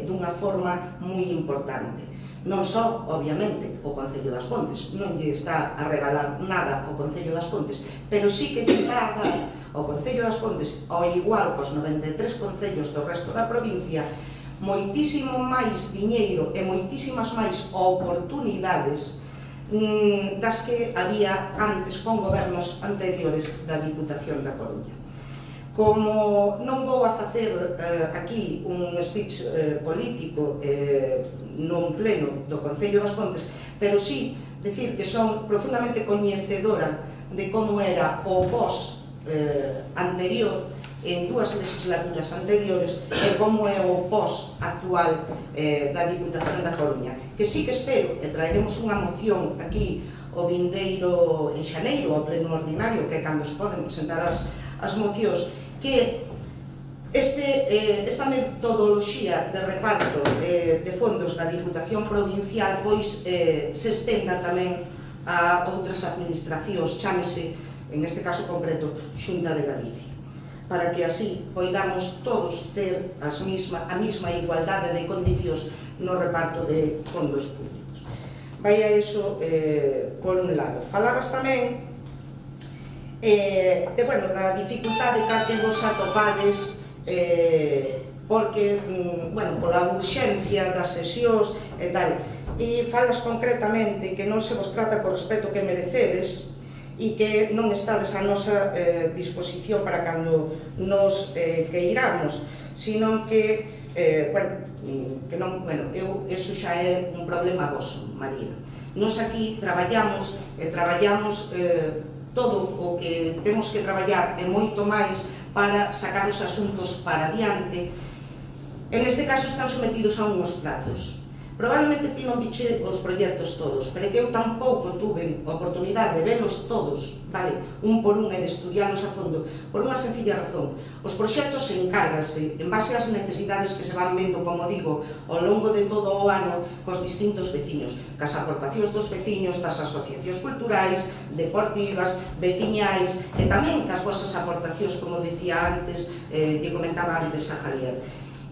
Speaker 1: dunha forma moi importante. Non só, obviamente, o Concello das Pontes, non lle está a regalar nada ao Concello das Pontes, pero sí que lle está a dar ao Concello das Pontes, ao igual cos 93 concellos do resto da provincia, moitísimo máis diñeiro e moitísimas máis oportunidades das que había antes con gobernos anteriores da Diputación da Coruña. Como non vou a facer aquí un speech político non pleno do Concello das Pontes, pero sí decir que son profundamente coñecedora de como era o POS anterior en dúas legislaturas anteriores e como é o POS actual da Diputación da Coruña, que sí que espero, e traeremos unha moción aquí o vindeiro en xaneiro, ao pleno ordinario, que é cando se poden presentar as mocións, que esta metodoloxía de reparto de fondos da Diputación Provincial pois se estenda tamén a outras administracións, chámese, en este caso concreto, Xunta de Galicia, para que así poidamos todos ter a mesma igualdade de condicións no reparto de fondos públicos. Vai a iso por un lado. Falabas tamén da dificultade ca que vos atopades porque, pola urxencia das sesións e tal, e falas concretamente que non se vos trata co respeto que merecedes, e que non estades a nosa disposición para cando nos queiramos, sino que, eso xa é un problema voso, María. Nos aquí traballamos todo o que temos que traballar e moito máis para sacar os asuntos para diante. En este caso están sometidos a unhos plazos. Probablemente ti non viche os proxectos todos, pero que eu tampouco tuve a oportunidade de velos todos, vale, un por un e de estudialos a fondo, por unha sencilla razón. Os proxectos encárganse en base ás necesidades que se van vendo, como digo, ao longo de todo o ano cos distintos veciños, cas aportacións dos veciños, das asociacións culturais, deportivas, veciñais, e tamén cas vosas aportacións, como decía antes, que comentaba antes a Javier.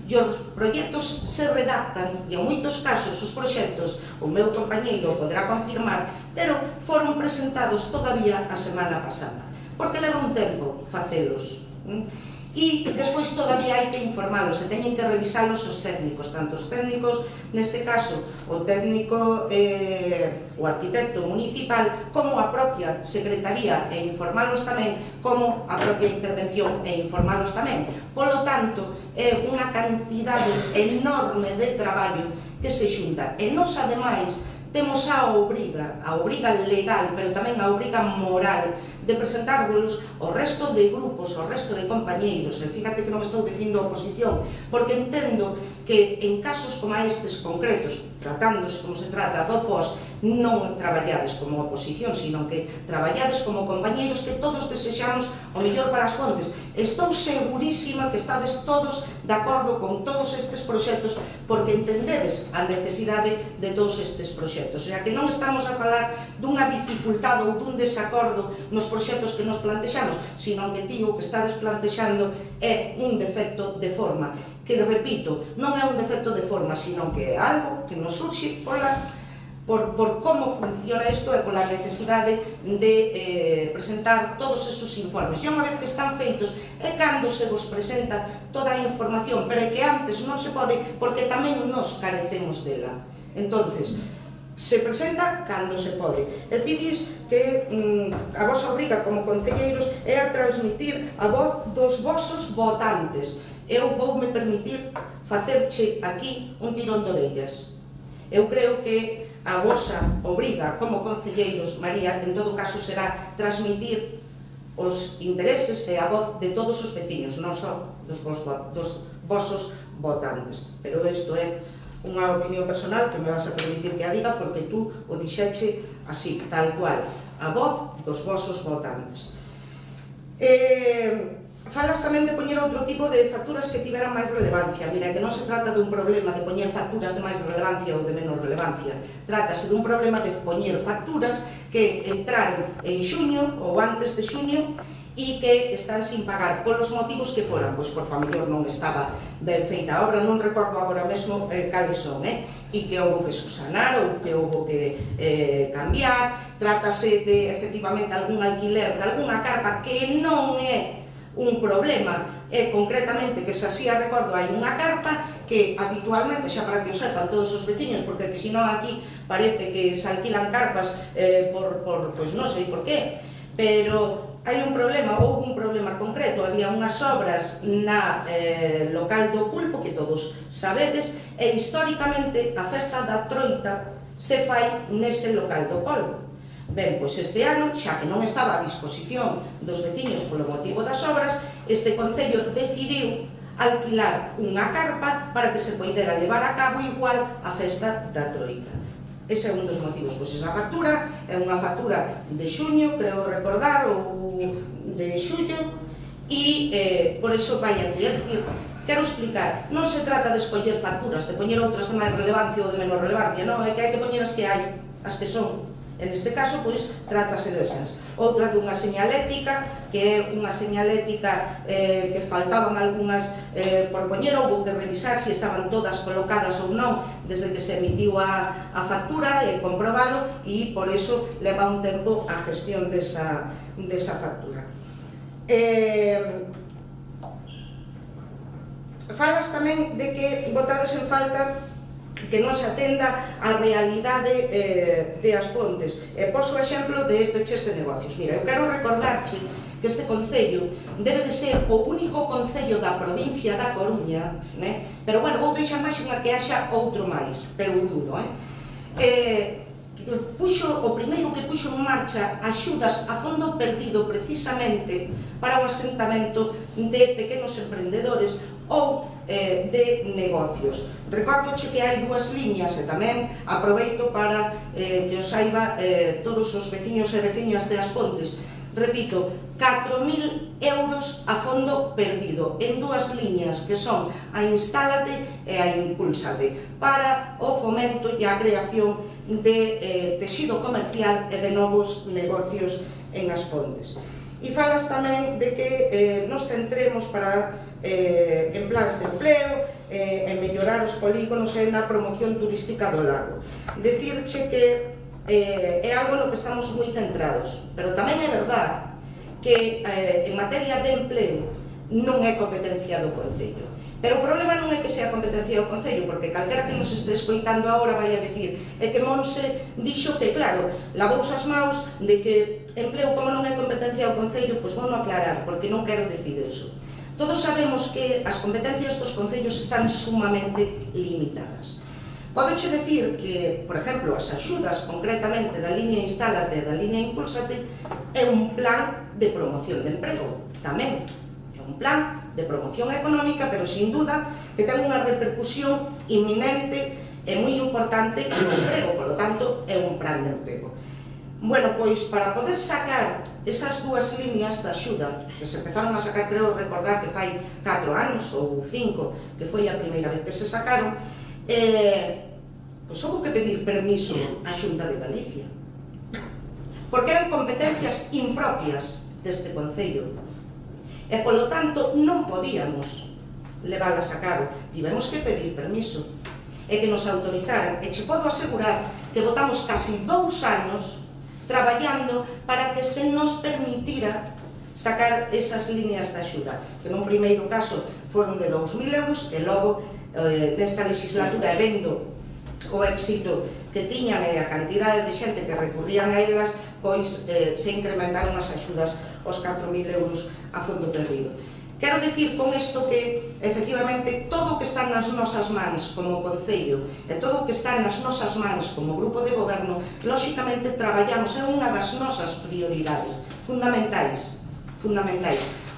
Speaker 1: E os proxectos se redactan, e en moitos casos os proxectos, o meu compañeiro poderá confirmar, pero foron presentados todavía a semana pasada, porque leva un tempo facelos. E despois todavía hai que informalos e teñen que revisalos os técnicos, tanto os técnicos, neste caso, o técnico, o arquitecto municipal, como a propia secretaría, e informalos tamén, como a propia intervención, e informalos tamén. Polo tanto, é unha cantidade enorme de traballo que se xunta. E nos, ademais, temos a obriga legal, pero tamén a obriga moral, de presentárvolos ao resto de grupos, ao resto de compañeiros, e fíjate que non estou dicindo oposición, porque entendo que en casos como estes concretos, tratándose como se trata do POS, non traballades como oposición, sino que traballades como compañeiros que todos desexamos o mellor para as Pontes. Estou segurísima que estades todos de acordo con todos estes proxectos, porque entendedes a necesidade de todos estes proxectos. O sea, que non estamos a falar dunha dificultade ou dun desacordo nos proxectos que nos plantexamos, sino que ti o que estades plantexando é un defecto de forma, que, repito, non é un defecto de forma, sino que é algo que nos surxe por como funciona isto e pola necesidade de presentar todos esos informes. E unha vez que están feitos é cando se vos presenta toda a información, pero é que antes non se pode, porque tamén nos carecemos dela. Entonces, se presenta cando se pode. E ti dis que a vosa obriga como concelleiros é a transmitir a voz dos vosos votantes. Eu voume permitir facerche aquí un tirón de orellas. Eu creo que a vosa obriga como concelleiros, María, en todo caso será transmitir os intereses e a voz de todos os veciños, non só dos vosos votantes. Pero isto é unha opinión personal que me vas a permitir que a diga, porque tú o dixeche así, tal cual, a voz dos vosos votantes. Falas tamén de poñer outro tipo de facturas que tiveran máis relevancia. Mira, que non se trata dun problema de poñer facturas de máis relevancia ou de menos relevancia. Trátase dun problema de poñer facturas que entraron en xuño ou antes de xuño e que están sin pagar polos motivos que foran, pois porque a mellor non estaba ben feita a obra, non recordo agora mesmo cales son, e que houve que subsanar ou que houve que cambiar. Trátase de, efectivamente, algún alquiler de algunha carpa que non é un problema, é concretamente que, se así a recordo, hai unha carpa que habitualmente, xa para que o sepan todos os veciños, porque que senón aquí parece que se alquilan carpas pois non sei por qué, pero hai un problema, houve un problema concreto, había unhas obras na local do Pulpo, que todos sabedes, e históricamente a festa da Troita se fai nese local do Polvo. Ben, pois este ano, xa que non estaba a disposición dos veciños polo motivo das obras, este concello decidiu alquilar unha carpa para que se poidera levar a cabo igual a festa da Troita. Ese é un dos motivos, pois esa factura é unha factura de xuño, creo recordar, ou de xullo, e por iso vai aquí, é dicir, quero explicar, non se trata de escoller facturas, de poñer outras de máis relevancia ou de menos relevancia, non, é que hai que poñer as que hai, as que son. En este caso, pois, trátase desas. Outra dunha señalética, que é unha señalética que faltaban algunhas por poñer, houve que revisar se estaban todas colocadas ou non desde que se emitiu a factura e comprobalo, e por iso leva un tempo a gestión desa factura. Falas tamén de que botades en falta que non se atenda á realidade de As Pontes. Poso o exemplo de peches de negocios. Mira, eu quero recordarche que este concello debe de ser o único concello da provincia da Coruña, pero, bueno, vou deixar máis unha que haxa outro máis, pero o dudo, o primeiro que puxo en marcha axudas a fondo perdido precisamente para o asentamento de pequenos emprendedores ou de negocios. Recordoche que hai dúas liñas e tamén aproveito para que o saiba todos os veciños e veciñas de As Pontes. Repito, 4.000 euros a fondo perdido en dúas liñas que son a Instálate e a Impúlsate para o fomento e a creación de texido comercial e de novos negocios en As Pontes. E falas tamén de que nos centremos para en plans de empleo, en mellorar os polígonos e na promoción turística do lago. Decirche que é algo no que estamos moi centrados, pero tamén é verdad que en materia de empleo non é competencia do Concello. Pero o problema non é que sea competencia do Concello, porque calquera que nos este escoitando agora vai a dicir é que Monse dixo que, claro, lavouse as maus de que empleo como non é competencia do Concello, pois vou non aclarar, porque non quero dicir eso. Todos sabemos que as competencias dos concellos están sumamente limitadas. Podoche decir que, por exemplo, as axudas concretamente da liña Instálate e da liña Impúlsate é un plan de promoción de emprego, tamén. É un plan de promoción económica, pero sin duda que ten unha repercusión inminente e moi importante no emprego, polo tanto, é un plan de emprego. Bueno, pois, para poder sacar esas dúas liñas de axuda, que se empezaron a sacar, creo recordar que fai 4 anos ou 5, que foi a primeira vez que se sacaron, pois houve que pedir permiso á Xunta de Galicia, porque eran competencias impropias deste Concello, e polo tanto non podíamos leválas a cabo, tivemos que pedir permiso, e que nos autorizaran, e che podo asegurar que votamos casi 2 anos traballando para que se nos permitira sacar esas líneas de axuda, que nun primeiro caso foron de 2.000 euros, e logo nesta legislatura, vendo o éxito que tiñan e a cantidade de xente que recurrían a elas, pois se incrementaron as axudas aos 4.000 euros a fondo perdido. Quero dicir con isto que, efectivamente, todo o que está nas nosas mans como Concello e todo o que está nas nosas mans como grupo de goberno, lóxicamente traballamos, é unha das nosas prioridades fundamentais,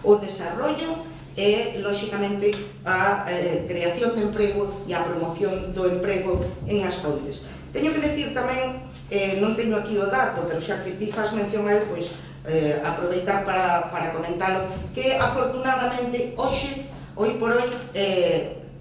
Speaker 1: o desarrollo e, lóxicamente, a creación de emprego e a promoción do emprego en As Pontes. Teño que decir tamén, non teño aquí o dato, pero xa que ti fas mención a él, pois aproveitar para comentalo, que afortunadamente hoxe, hoi por hoi,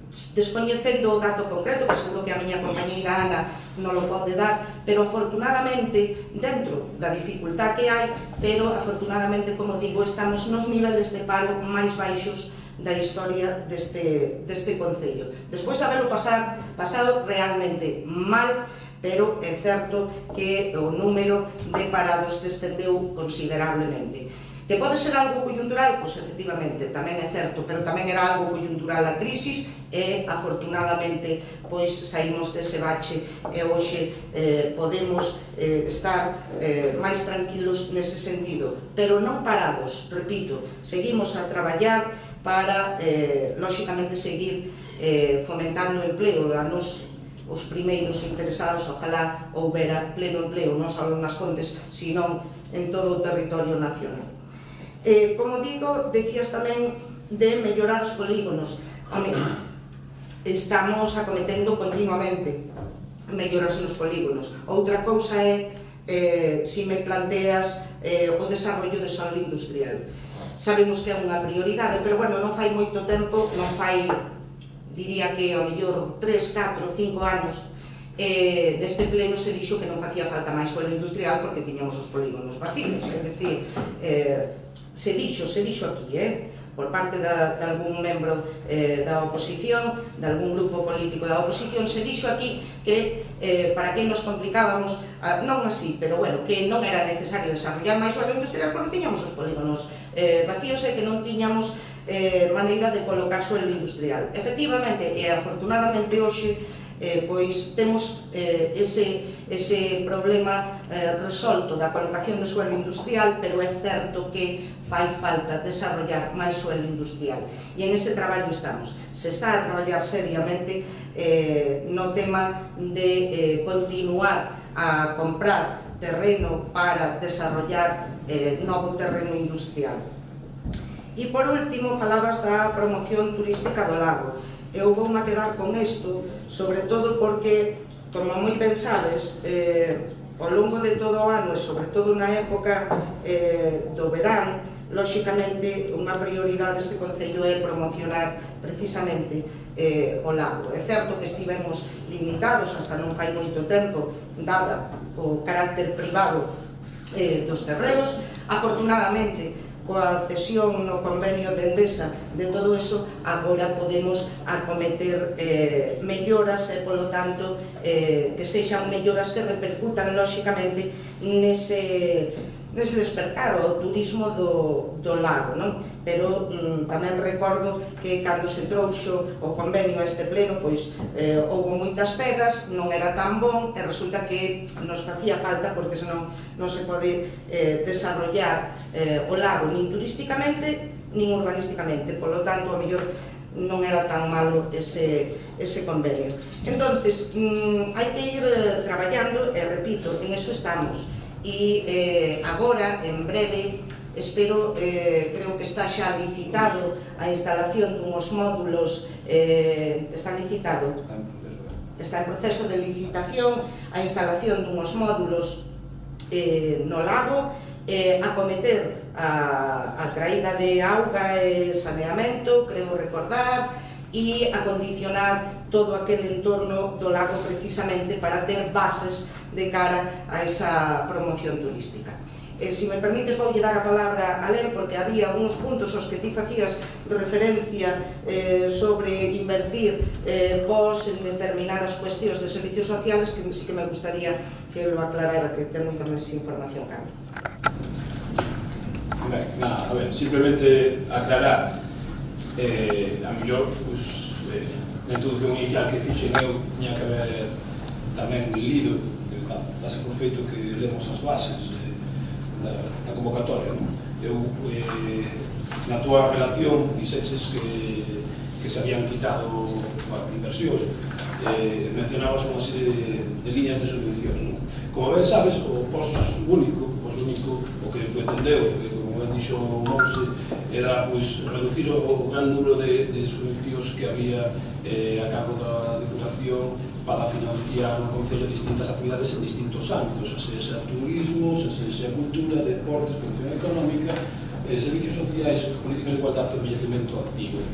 Speaker 1: descoñecendo o dato concreto, que seguro que a miña compañeira Ana non lo pode dar, pero afortunadamente, dentro da dificultad que hai, pero afortunadamente, como digo, estamos nos niveles de paro máis baixos da historia deste Concello. Despois de haberlo pasado realmente mal, pero é certo que o número de parados descendeu considerablemente. Que pode ser algo coyuntural? Pois efectivamente, tamén é certo, pero tamén era algo coyuntural a crisis e, afortunadamente, pois saímos dese bache e hoxe podemos estar máis tranquilos nese sentido, pero non parados, repito, seguimos a traballar para, lóxicamente, seguir fomentando o empleo. A nos os primeiros interesados, ojalá houbera pleno empleo, non só nas Pontes, sino en todo o territorio nacional. Como digo, decías tamén de mellorar os polígonos. Estamos acometendo continuamente melloras nos polígonos. Outra cousa é se me planteas o desarrollo de solo industrial. Sabemos que é unha prioridade, pero bueno, non fai moito tempo, non fai, diría que ao mellor 3, 4, 5 anos, neste pleno se dixo que non facía falta máis suelo industrial porque tiñamos os polígonos vacíos, é dicir, se dixo aquí, por parte de algún membro da oposición, de algún grupo político da oposición, se dixo aquí que para que nos complicábamos, non así, pero bueno, que non era necesario desarrollar máis suelo industrial porque tiñamos os polígonos vacíos e que non tiñamos maneira de colocar suelo industrial. Efectivamente, e afortunadamente hoxe, pois temos ese problema resolto da colocación de suelo industrial, pero é certo que fai falta desarrollar máis suelo industrial. E en ese traballo estamos. Se está a traballar seriamente no tema de continuar a comprar terreno para desarrollar novo terreno industrial. E por último, falabas da promoción turística do lago. Eu vou a quedar con isto, sobre todo porque, como moi ben sabes, ao longo de todo o ano e sobre todo na época do verán, lóxicamente unha prioridade deste Concello é promocionar precisamente o lago. É certo que estivemos limitados hasta non fai moito tempo, dada o carácter privado dos terreos. Afortunadamente, coa cesión no convenio de Endesa de todo eso, agora podemos acometer melloras e, polo tanto, que sexan melloras que repercutan, lóxicamente, nese despertar o turismo do lago, non? Pero tamén recordo que cando se trouxo o convenio a este pleno, pois houve moitas pegas, non era tan bon, e resulta que nos facía falta, porque senón non se pode desarrollar o lago nin turísticamente nin urbanísticamente, polo tanto, a mellor non era tan malo ese convenio. Entonces, hai que ir traballando, e repito, en eso estamos. E agora, en breve, espero, creo que está xa licitado a instalación dunhos módulos, está licitado, está en proceso de licitación a instalación dunhos módulos no lago, acometer a traída de auga e saneamento, creo recordar, e acondicionar todo aquel entorno do lago precisamente para ter bases de cara a esa promoción turística. Se me permites, voulle dar a palabra a Len, porque había uns puntos aos que ti facías referencia sobre invertir pos en determinadas cuestións de servicios sociales, que sí que me gustaría que lo aclarara, que ten moita máis información que a mí.
Speaker 2: A ver, simplemente aclarar, a mellor, na introducción inicial que fixen eu, tiña que haber tamén lido, dase por feito que lemos as bases da convocatoria. Eu, na túa relación, dixeches que se habían quitado inversións, mencionabas unha serie de líneas de subvencións. Como ben sabes, o POS único, o que entendeu, como ben dixo Monse, era reducir o gran número de subvencións que había a cargo da Diputación para financiar no Concello distintas actividades en distintos ámbitos, sea turismo, sea cultura, deportes, promoción económica, servicios sociais, políticas de igualdade e envellecemento activo.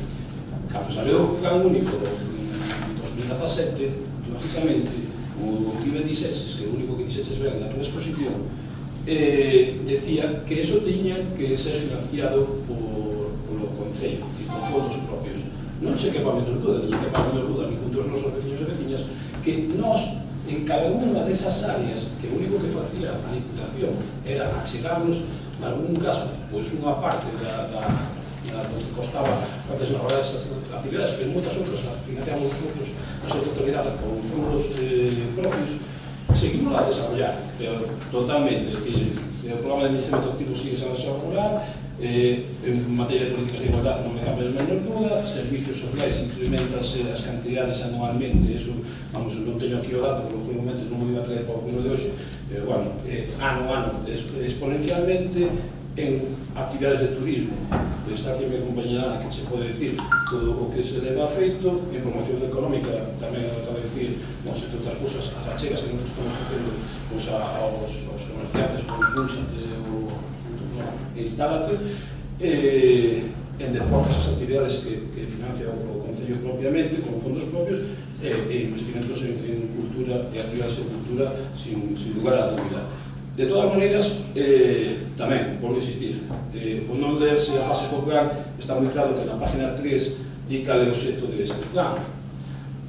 Speaker 2: Cando saleu o plan único en 2017, lógicamente, o que ben dixeches, que o único que dixeches ben na tua exposición, decía que eso tiña que ser financiado polo Concello, con fondos propios. Non che quepa menor duda, nin quepa menor duda, nin todos os nosos veciños e veciñas, que nós, en cada unha desas áreas, que o único que facía a Diputación era achegarnos, en algún caso, pois unha parte do que costaba para desarrollar esas actividades, pero moitas outras las financiamos nosotros, a nosa totalidade, con fondos propios, seguimos a desarrollar, pero totalmente, es decir, o programa de envellecemento activo sigue a desarrollar, en materia de políticas de igualdade non me cabe a menor duda, servicios sociais incrementanse as cantidades anualmente, eso, vamos, non teño aquí o dato, pero en momento non me iba a traer para o pleno de hoxe, bueno, ano a ano, exponencialmente en actividades de turismo. Está aquí a minha compañera que se pode decir todo o que se leva feito, en promoción económica tamén acaba de decir, entre outras cousas, as achegas que nós estamos facendo aos comerciantes, con Impulsate ou Instálate, en deportes as actividades que financia o Concello propiamente, con fondos propios, e investimentos en cultura e actividades en cultura sin lugar a dúbida. De todas maneiras, tamén, volvo a insistir, por non leerse a bases do plan, está moi claro que na página 3 di cal é o xeito deste plan.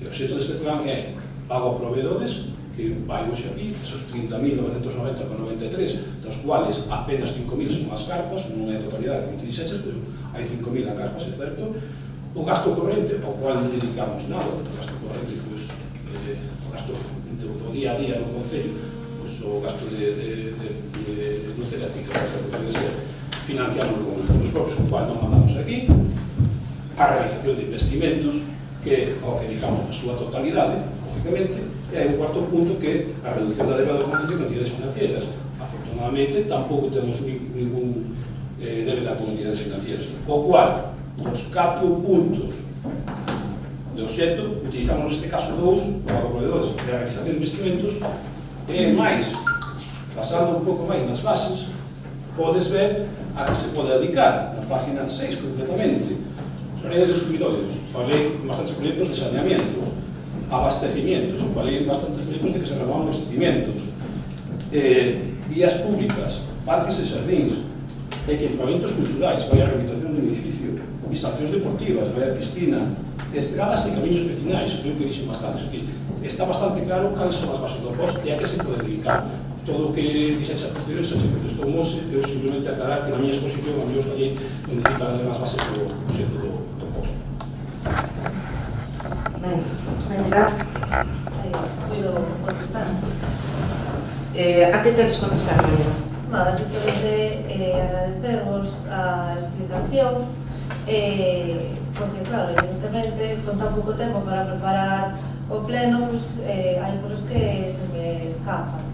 Speaker 2: O xeito deste plan é pago a proveedores, que vai hoxe aquí, esos 30.990,93, dos cuales apenas 5.000 son as carpas, non é a totalidade, como te dixeches, pero hai 5.000 a carpas, é certo. O gasto corrente, ao cual non dedicamos nada, o gasto corrente, pois, do día a día no Concello, o gasto de luz eléctrica, que pode ser financiamos con os propios, con cual non mandamos aquí, a realización de investimentos, que ao que dedicamos a súa totalidade, lógicamente, e hai un cuarto punto que é a reducción da débeda do Concello con entidades financieras. Afortunadamente, tampouco temos ningún débeda con entidades financieras, co cual, os 4 puntos de obxecto, utilizamos neste caso 2 para proveedores de realización de investimentos, e máis, pasando un pouco máis nas bases, podes ver a que se pode dedicar, na página 6 concretamente, rede de subidoiros, falei en bastantes proxectos de saneamientos, abastecimientos, falei en bastantes proxectos de que se renovan abastecimientos, vías públicas, parques e xardíns, equipamentos culturais, vai a rehabilitación do edificio, instalacións deportivas, vai a piscina, estradas e camiños vecinais, creo que dixen bastante, é dicir, está bastante claro cales son as bases do post e a que se pode dedicar. Todo o que dixeche a posterior se contestou Monse, eu simplemente aclarar que na miña exposición a mellor fallei en dicir cales eran as bases do proxecto do post.
Speaker 1: Venga.
Speaker 4: Puido contestar.
Speaker 1: A que queres contestar, María?
Speaker 4: Nada, simplemente agradecervos a explicación, porque, claro, evidentemente, con tan pouco tempo para preparar o pleno, pues, hai cosas que se me escapan.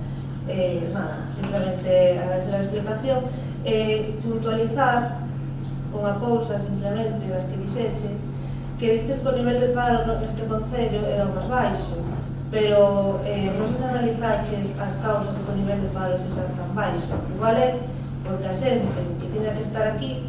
Speaker 4: Nada, simplemente agradecer a explicación e puntualizar unha cousa simplemente das que dixeches, que dices que o nivel de paro neste Concello era o máis baixo, pero non se analizaches as causas de que o nivel de paro se xa tan baixo. Igual é porque a xente que tiña que estar aquí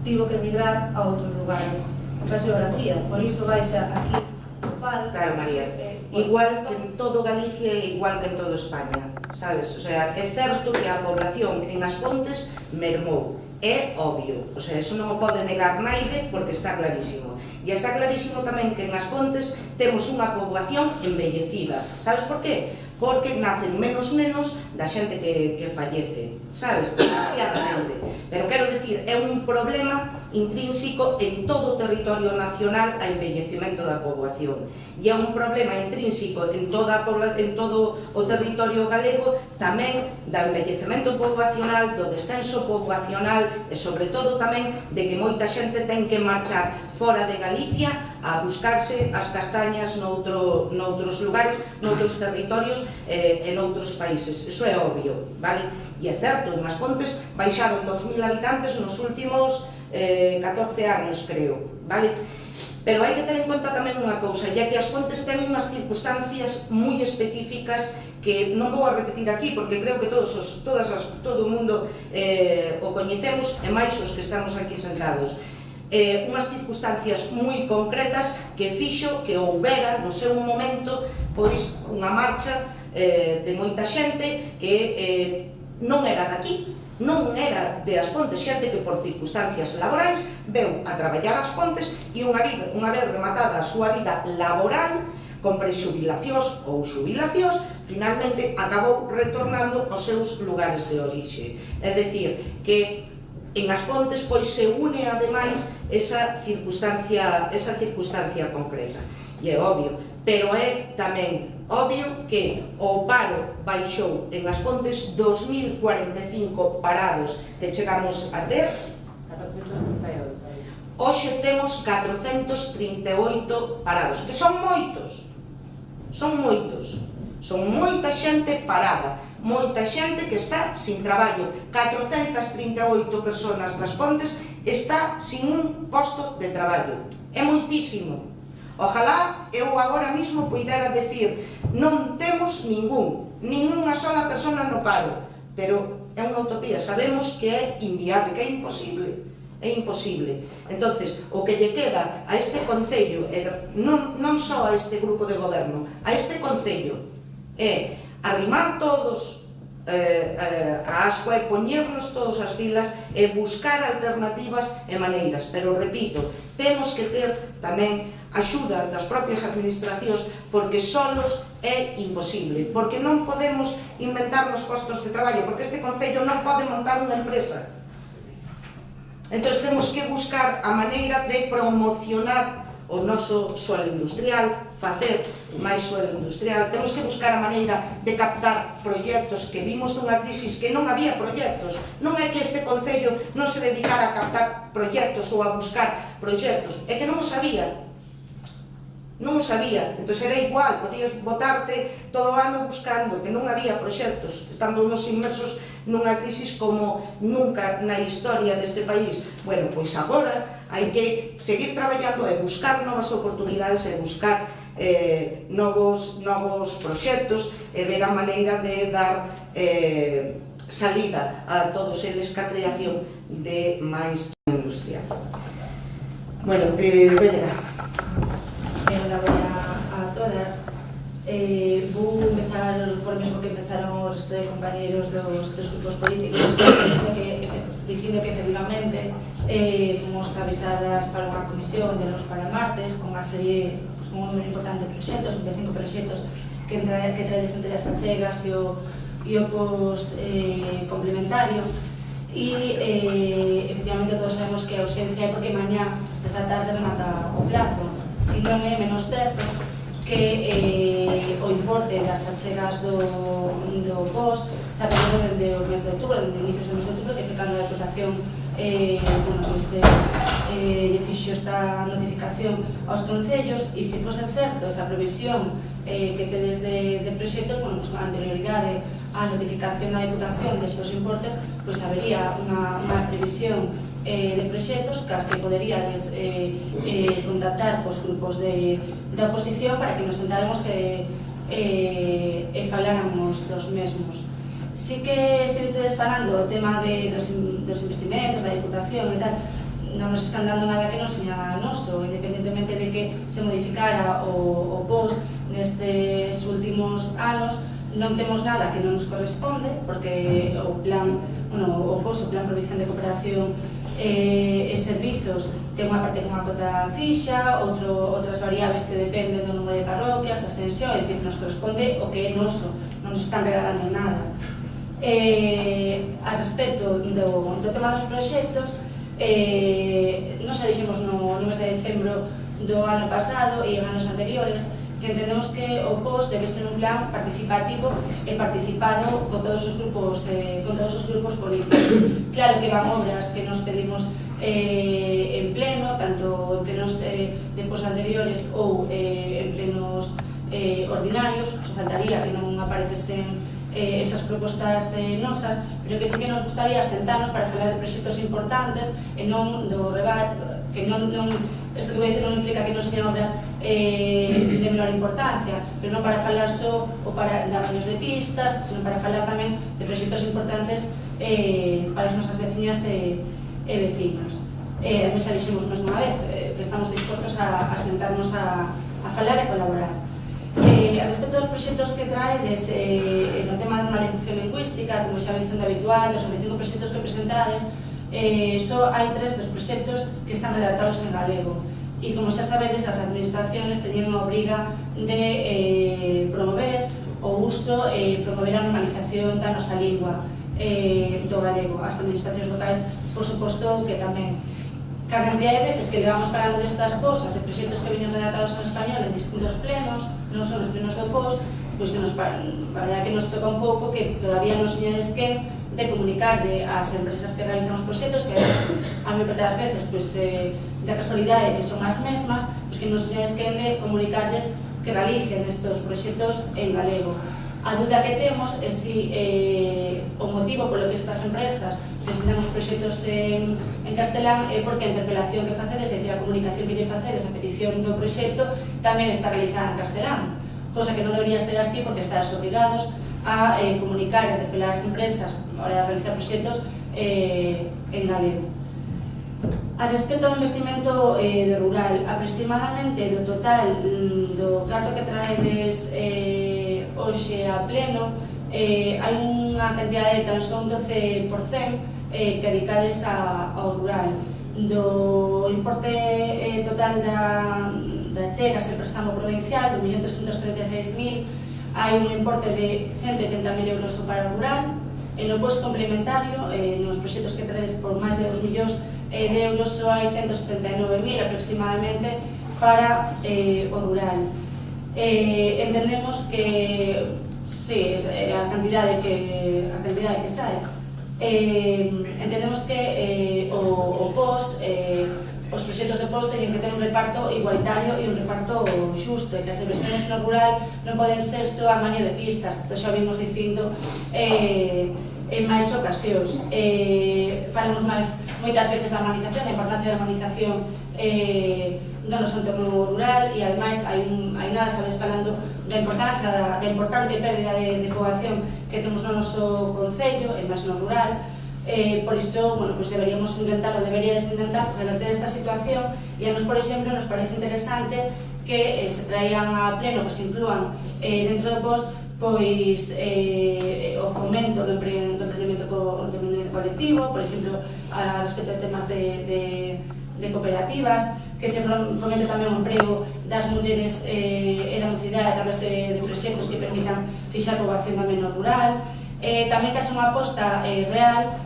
Speaker 4: tivo que emigrar a outros lugares da xeografía, por iso baixa aquí o paro.
Speaker 1: Claro, María, igual que en todo Galicia e igual que en todo España, sabes? O sea, é certo que a población en As Pontes mermou, é obvio, o sea, eso non o pode negar naide porque está clarísimo. E está clarísimo tamén que en As Pontes temos unha poboación envellecida. Sabes por qué? Porque nacen menos nenos da xente que fallece, sabes? Desgraciadamente. Pero quero dicir, é un problema intrínseco en todo o territorio nacional a envellecemento da poboación. E é un problema intrínseco en todo o territorio galego tamén da envellecemento poboacional, do descenso poboacional e sobre todo tamén de que moita xente ten que marchar fora de Galicia a buscarse as castañas noutros lugares, noutros territorios e noutros países. Iso é obvio, vale? E é certo, en As Pontes baixaron 2.000 habitantes nos últimos 14 anos, creo, vale? Pero hai que ter en conta tamén unha cousa, ya que As Pontes ten unhas circunstancias moi específicas que non vou a repetir aquí, porque creo que todo o mundo o coñecemos, e máis os que estamos aquí sentados. Unhas circunstancias moi concretas que fixo que houbera no seu momento pois unha marcha de moita xente que non era daqui, non era de As Pontes, xente que por circunstancias laborais veu a traballar As Pontes e unha vez rematada a súa vida laboral con prexubilacións ou xubilacións, finalmente acabou retornando aos seus lugares de orixe. É dicir, que en As Pontes pois se une ademais esa circunstancia concreta. E é obvio, pero é tamén obvio que o paro baixou en As Pontes 2045 parados que chegamos a ter. 438. Hoxe temos 438 parados, que son moitos. Son moita xente parada, moita xente que está sin traballo. 438 persoas das Pontes está sin un posto de traballo. É moitísimo. Ojalá eu agora mesmo puidera decir non temos ningunha sola persona no paro, pero é unha utopía, sabemos que é inviable, que é imposible. É imposible. Entonces, o que lle queda a este Concello, non só a este grupo de goberno, a este Concello, é arrimar todos a ascoa e poñernos todos as pilas e buscar alternativas e maneiras. Pero, repito, temos que ter tamén axuda das propias administracións, porque solos é imposible, porque non podemos inventarnos postos de traballo, porque este Concello non pode montar unha empresa. Entón, temos que buscar a maneira de promocionar o noso suelo industrial, facer máis suelo industrial, temos que buscar a maneira de captar proxectos, que vimos dunha crisis que non había proxectos. Non é que este Concello non se dedicara a captar proxectos ou a buscar proxectos, é que non os había. Non o sabía, entón era igual, podías botarte todo o ano buscando, que non había proxectos. Estamos inmersos nunha crisis como nunca na historia deste país. Bueno, pois agora hai que seguir traballando e buscar novas oportunidades e buscar novos proxectos e ver a maneira de dar salida a todos eles ca creación de máis industrial. Bueno, Venera.
Speaker 5: A todas. Vou empezar por mesmo que empezaron o resto de compañeros dos grupos políticos dicindo que efectivamente fomos avisadas para unha comisión de los para martes con unha serie, con un número importante de proxectos, 25 proxectos que traedes entre as achegas e o pos complementario. E efectivamente todos sabemos que a ausencia é porque mañá, esta tarde, remata o plazo. Si non é menos certo que o importe das achegas do POS se aprobou dende o mes de outubro, dende inicios do mes de outubro, que foi cando a Deputación lle fixo esta notificación aos concellos, e se fose certo esa previsión que tedes de proxectos, con anterioridade á notificación da Deputación destos importes, pois habería unha previsión de proxectos cas que poderíades contactar cos grupos de oposición para que nos sentáramos e faláramos dos mesmos. Si que estiveches falando do tema dos investimentos, da Diputación e tal, non nos están dando nada que non seña noso, independentemente de que se modificara o POS nestes últimos anos, non temos nada que non nos corresponde, porque o plan POS, o Plan Provisión de Cooperación e servizos, ten unha parte con unha cota fixa, outras variables que dependen do número de parroquias, da extensión, é dicir, nos corresponde o que é noso, non nos están regalando nada. A respecto do tema dos proxectos, nos xa dixemos no mes de decembro do ano pasado e en anos anteriores que entendemos que o POS debe ser un plan participativo e participado con todos os grupos políticos. Claro que van obras que nos pedimos en pleno, tanto en plenos de POS anteriores ou en plenos ordinarios, só faltaría que non aparecesen esas propostas nosas, pero que sí que nos gustaría sentarnos para falar de proxectos importantes e non do rebate, que non isto que vou dicir non implica que non sean obras de menor importancia, pero non para falar só ou para dar baños de pistas, sino para falar tamén de proxectos importantes para as nosas veciñas e veciños. A mí xa dixemos máis unha vez que estamos dispostos a sentarnos a falar e colaborar. A respecto dos proxectos que traedes no tema da normalización lingüística, como xa ven sendo habitual, dos 25 proxectos que presentades, só hai 3 dos proxectos que están redactados en galego. E como xa sabedes, as administraciones teñen a obriga de promover o uso e promover a normalización da nosa lingua do galego. As administracións locais, por suposto, que tamén. Cada cantidad de veces que levamos falando destas cosas, de proxectos que veñen redactados en español en distintos plenos, non son os plenos do POS, pois a verdade que nos choca un pouco que todavía non señades quen de comunicarlle ás empresas que realizan os proxectos, que a maior parte das veces, da casualidade que son as mesmas, que non señades quen de comunicarlles que realicen estes proxectos en galego. A dúda que temos é se o motivo polo que estas empresas presentamos proxectos en castelán é porque a interpelación que facedes, é dicir, a comunicación que lle facedes, a petición do proxecto, tamén está realizada en castelán, cosa que non debería ser así porque estás obrigados a comunicar e interpelar as empresas a hora de realizar proxectos en galego. A respecto do investimento do rural, aproximadamente do total do carto que traedes hoxe a pleno, hai unha cantidade de tan son 12% que dedicades ao rural. Do importe total da chegas e préstamo provincial, do 1.336.000, hai un importe de 180.000 euros para o rural, e no POS complementario, nos proxectos que traedes por máis de 2 millóns de euros, só hai 169.000 aproximadamente para o rural. Entendemos que, sí, a cantidade que sae. Entendemos que o post, os proxectos de post teñen que ter un reparto igualitario e un reparto xusto, e que as inversións no rural non poden ser só a maño de pistas. Isto xa vimos dicindo en máis ocasións. Falamos moitas veces da humanización, da importancia da humanización do noso entorno rural, e ademais hai nada, estades falando da importancia da importante pérdida de poboación que temos no noso concello, e máis no rural. Por iso, deberíamos intentar reverter esta situación, e a nos, por exemplo, nos parece interesante que se traían a pleno, que se inclúan dentro do POS, pois o fomento do emprendemento colectivo, por exemplo, a respecto de temas de cooperativas, que se fomente tamén o emprego das mulleres e da mocidade a través de proxectos que permitan fixar poboación tamén no rural. Tamén que haxa unha aposta real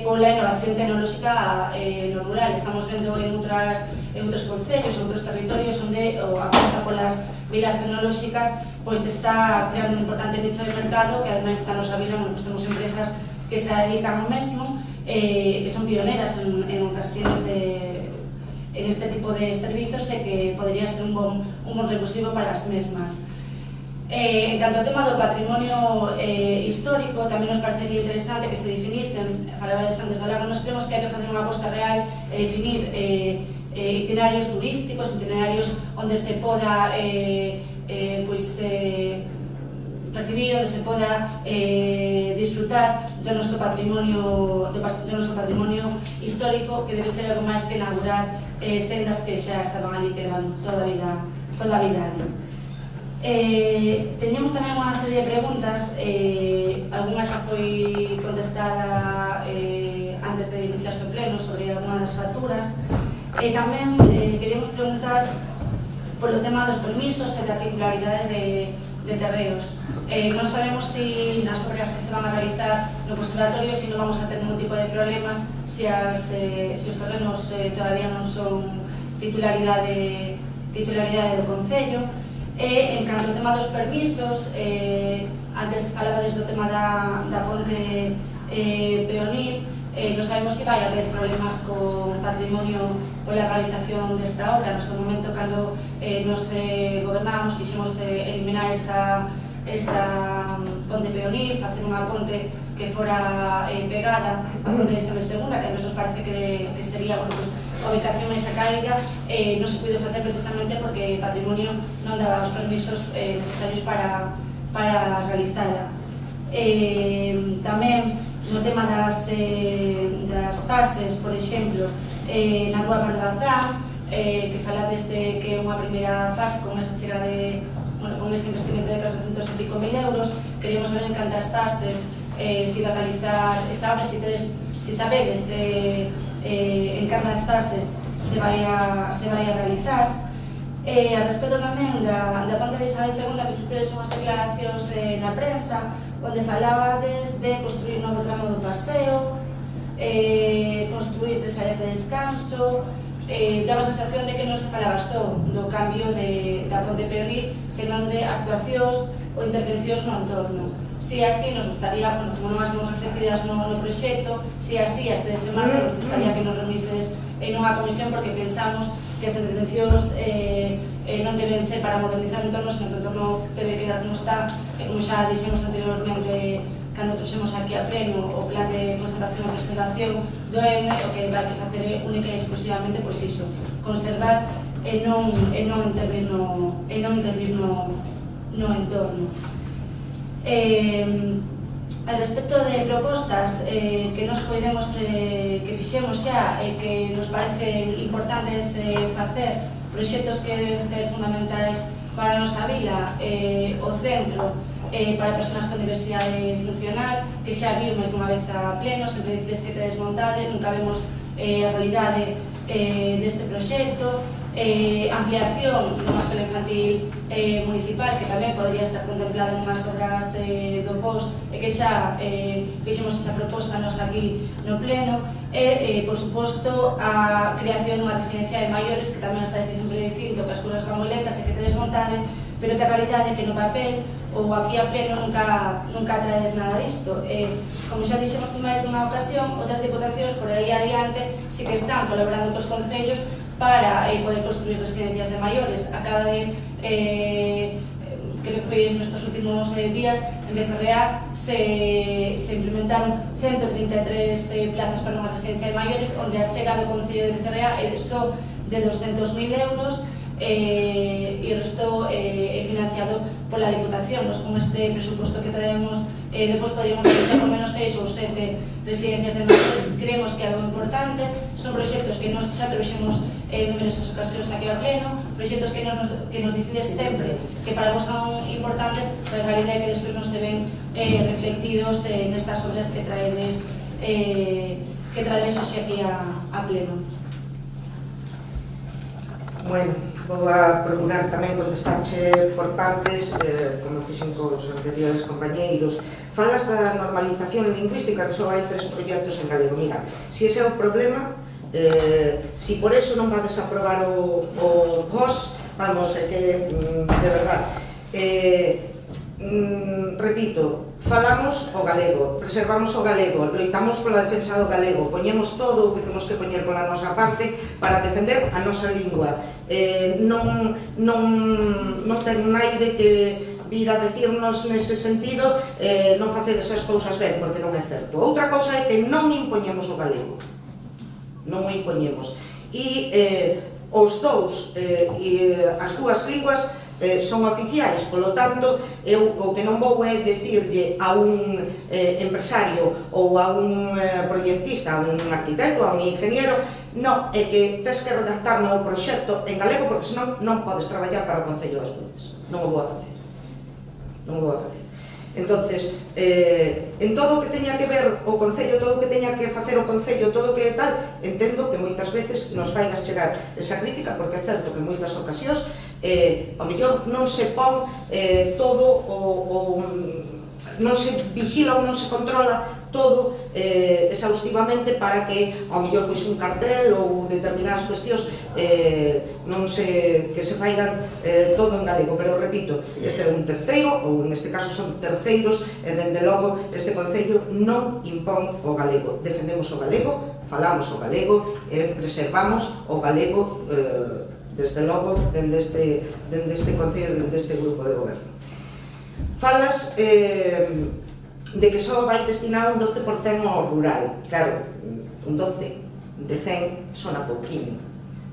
Speaker 5: pola innovación tecnolóxica no rural. Estamos vendo en outros concellos, en outros territorios, onde a aposta polas vilas tecnolóxicas pois está creando un importante nicho de mercado, que ademais está nos vila, temos empresas que se dedican ao mesmo, que son pioneras en ocasiones en este tipo de servizos, e que podría ser un bon recursivo para as mesmas. En canto ao tema do patrimonio histórico, tamén nos parecería interesante que se definisen, falabades antes do lago, nos creemos que hai que facer unha aposta real e definir itinerarios turísticos, itinerarios onde se poda percibir, onde se poda disfrutar do noso patrimonio histórico, que debe ser algo máis que inaugurar sendas que xa estaban ali, que levan toda a vida ali. Teñemos tamén unha serie de preguntas, algunha xa foi contestada antes de iniciarse o pleno sobre algunha das facturas, e tamén queríamos preguntar polo tema dos permisos e da titularidade de terreos. Non sabemos se nas obras que se van a realizar no conservatorio se non vamos a ter ningún tipo de problemas se os terrenos todavía non son titularidade do Concello. En canto ao tema dos permisos, antes falabades do tema da ponte peonil, non sabemos se vai haber problemas con patrimonio pola realización desta obra. No seu momento, cando nos gobernábamos, quixemos eliminar esa ponte peonil, facer unha ponte que fora pegada a ponte de Isabel II, que a nos parece que sería a ubicación máis acaída, non se puido facer precisamente porque o patrimonio non daba os permisos necesarios para realizala. Tamén no tema das fases, por exemplo, na Rúa Pardo Bazán, que falades de que é unha primeira fase con esa chega con ese investimento de 400 e pico mil euros, queríamos ver en cantas fases se iba a realizar esa obra, se sabedes en cantas fases se vai a realizar. A respecto tamén da ponte de Isabel II, fixetedes unhas declaracións na prensa onde falabades de construir novo tramo do paseo, construir 3 áreas de descanso. Daba a sensación de que non se falaba só do cambio da ponte peonil, senón de actuacións ou intervencións no entorno. Si así, nos gustaría, como non as vemos reflectidas no proxecto, si así, este de semana, nos gustaría que nos reunises en unha comisión, porque pensamos que as intervencións non deben ser para modernizar o entorno, senón que o entorno debe quedar como está, e como xa dixemos anteriormente, cando trouxemos aquí a pleno o plan de conservación e preservación do EME, o que vai que facer é única e exclusivamente pois iso, conservar e non intervir no entorno. A respecto de propostas que nos podemos que fixemos xa e que nos parecen importantes facer, proxectos que deben ser fundamentais para a nosa vila, o centro para persoas con diversidade funcional, que xa viu máis dunha vez a pleno, sempre dices que te desmontade, nunca vemos a realidade deste proxecto, ampliación dunha escola infantil municipal, que tamén podría estar contemplada en unhas obras do POS, e que xa fixemos esa proposta nos aquí no pleno, e, por suposto, a creación dunha residencia de maiores, que tamén está sempre dicindo que as curvas van moi lentas e que te desmontade, pero que a realidade é que no papel ou aquí a pleno nunca traes nada disto. Como xa dixemos máis dunha ocasión, outras diputacións por aí adiante sí que están colaborando cos concellos para poder construir residencias de maiores. Acaba de, creo que foi nestes últimos días, en Becerreá se implementaron 133 plazas para unha residencia de maiores, onde a chega do Concello de Becerreá é só de 200.000 euros, e o resto é financiado pola Diputación. Nos, con este presuposto que traemos, depois poderíamos realizar por menos 6 ou 7 residencias de maiores. Creemos que é algo importante, son proxectos que nos xa trouxemos numerosas ocasións aquí ao pleno, proxectos que nos dicides sempre que para vos son importantes, pero a realidade é que despois non se ven reflectidos nestas obras que traedes hoxe aquí a pleno.
Speaker 1: Bueno, vou a procurar tamén contestarche por partes, como fixen cos anteriores compañeiros. Falas da normalización lingüística, que só hai 3 proxectos en galego. Mira, se ese é o problema, se por eso non vades a aprobar o POS, vamos, é que, de verdad, repito, falamos o galego, preservamos o galego, loitamos pola defensa do galego, poñemos todo o que temos que poñer pola nosa parte para defender a nosa lingua. Non ten naide que vir a decirnos nese sentido non facedes as cousas ben, porque non é certo. Outra cousa é que non impoñemos o galego, non o impoñemos. E os dous, as dúas linguas son oficiais, polo tanto, eu o que non vou é dicirlle a un empresario ou a un proyectista, a un arquitecto, a un ingeniero, non, é que tes que redactar no proxecto en galego, porque senón non podes traballar para o Concello das Pontes. Non o vou a facer. Non o vou a facer. Entonces, en todo o que teña que ver o Concello, todo o que teña que facer o Concello, todo o que tal, entendo que moitas veces nos vai a chegar esa crítica, porque é certo que en moitas ocasións ao mellor non se pon todo non se vigila ou non se controla todo exhaustivamente para que ao mellor pois un cartel ou determinadas cuestións que se faigan todo en galego, pero repito, este é un terceiro, ou neste caso son terceiros, e dende logo este Concello non impón o galego. Defendemos o galego, falamos o galego e preservamos o galego desde logo dende este Concello, dende este grupo de goberno. Falas de que só vai destinar un 12% ao rural. Claro, un 12 de 100 sona pouquiño,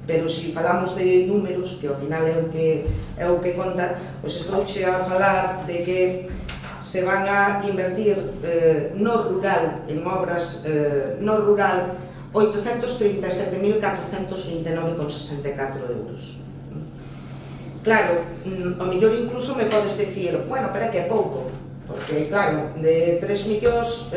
Speaker 1: pero se falamos de números, que ao final é o que conta, pois estouche a falar de que se van a invertir no rural, en obras no rural, 837.429,64 euros. Claro, ao mellor incluso me podes dicir, bueno, pero é que é pouco, porque claro, de 3 millóns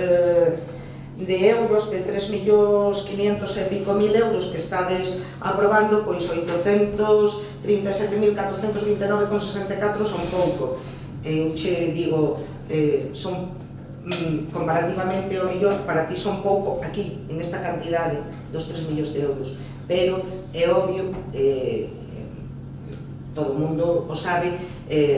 Speaker 1: de euros, de 3.500.000 e pico mil euros que estades aprobando, pois 837.429,64 son pouco. Eu che digo, son comparativamente ao mellor, para ti son pouco aquí, en esta cantidade dos 3 millóns de euros, pero é obvio, todo o mundo o sabe,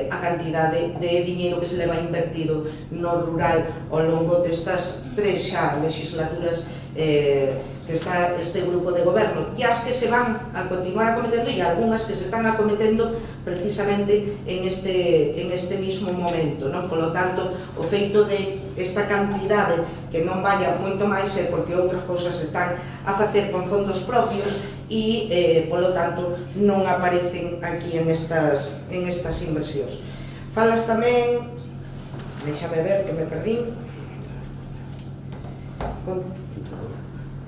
Speaker 1: a cantidade de diñeiro que se leva invertido no rural ao longo destas 3 xa legislaturas que está este grupo de goberno, e as que se van a continuar acometendo e algunhas que se están acometendo precisamente en este mismo momento, non? Polo tanto, o feito de esta cantidade que non vaya moito máis é porque outras cousas están a facer con fondos propios e, polo tanto, non aparecen aquí en estas inversións. Falas tamén, déxame ver que me perdín,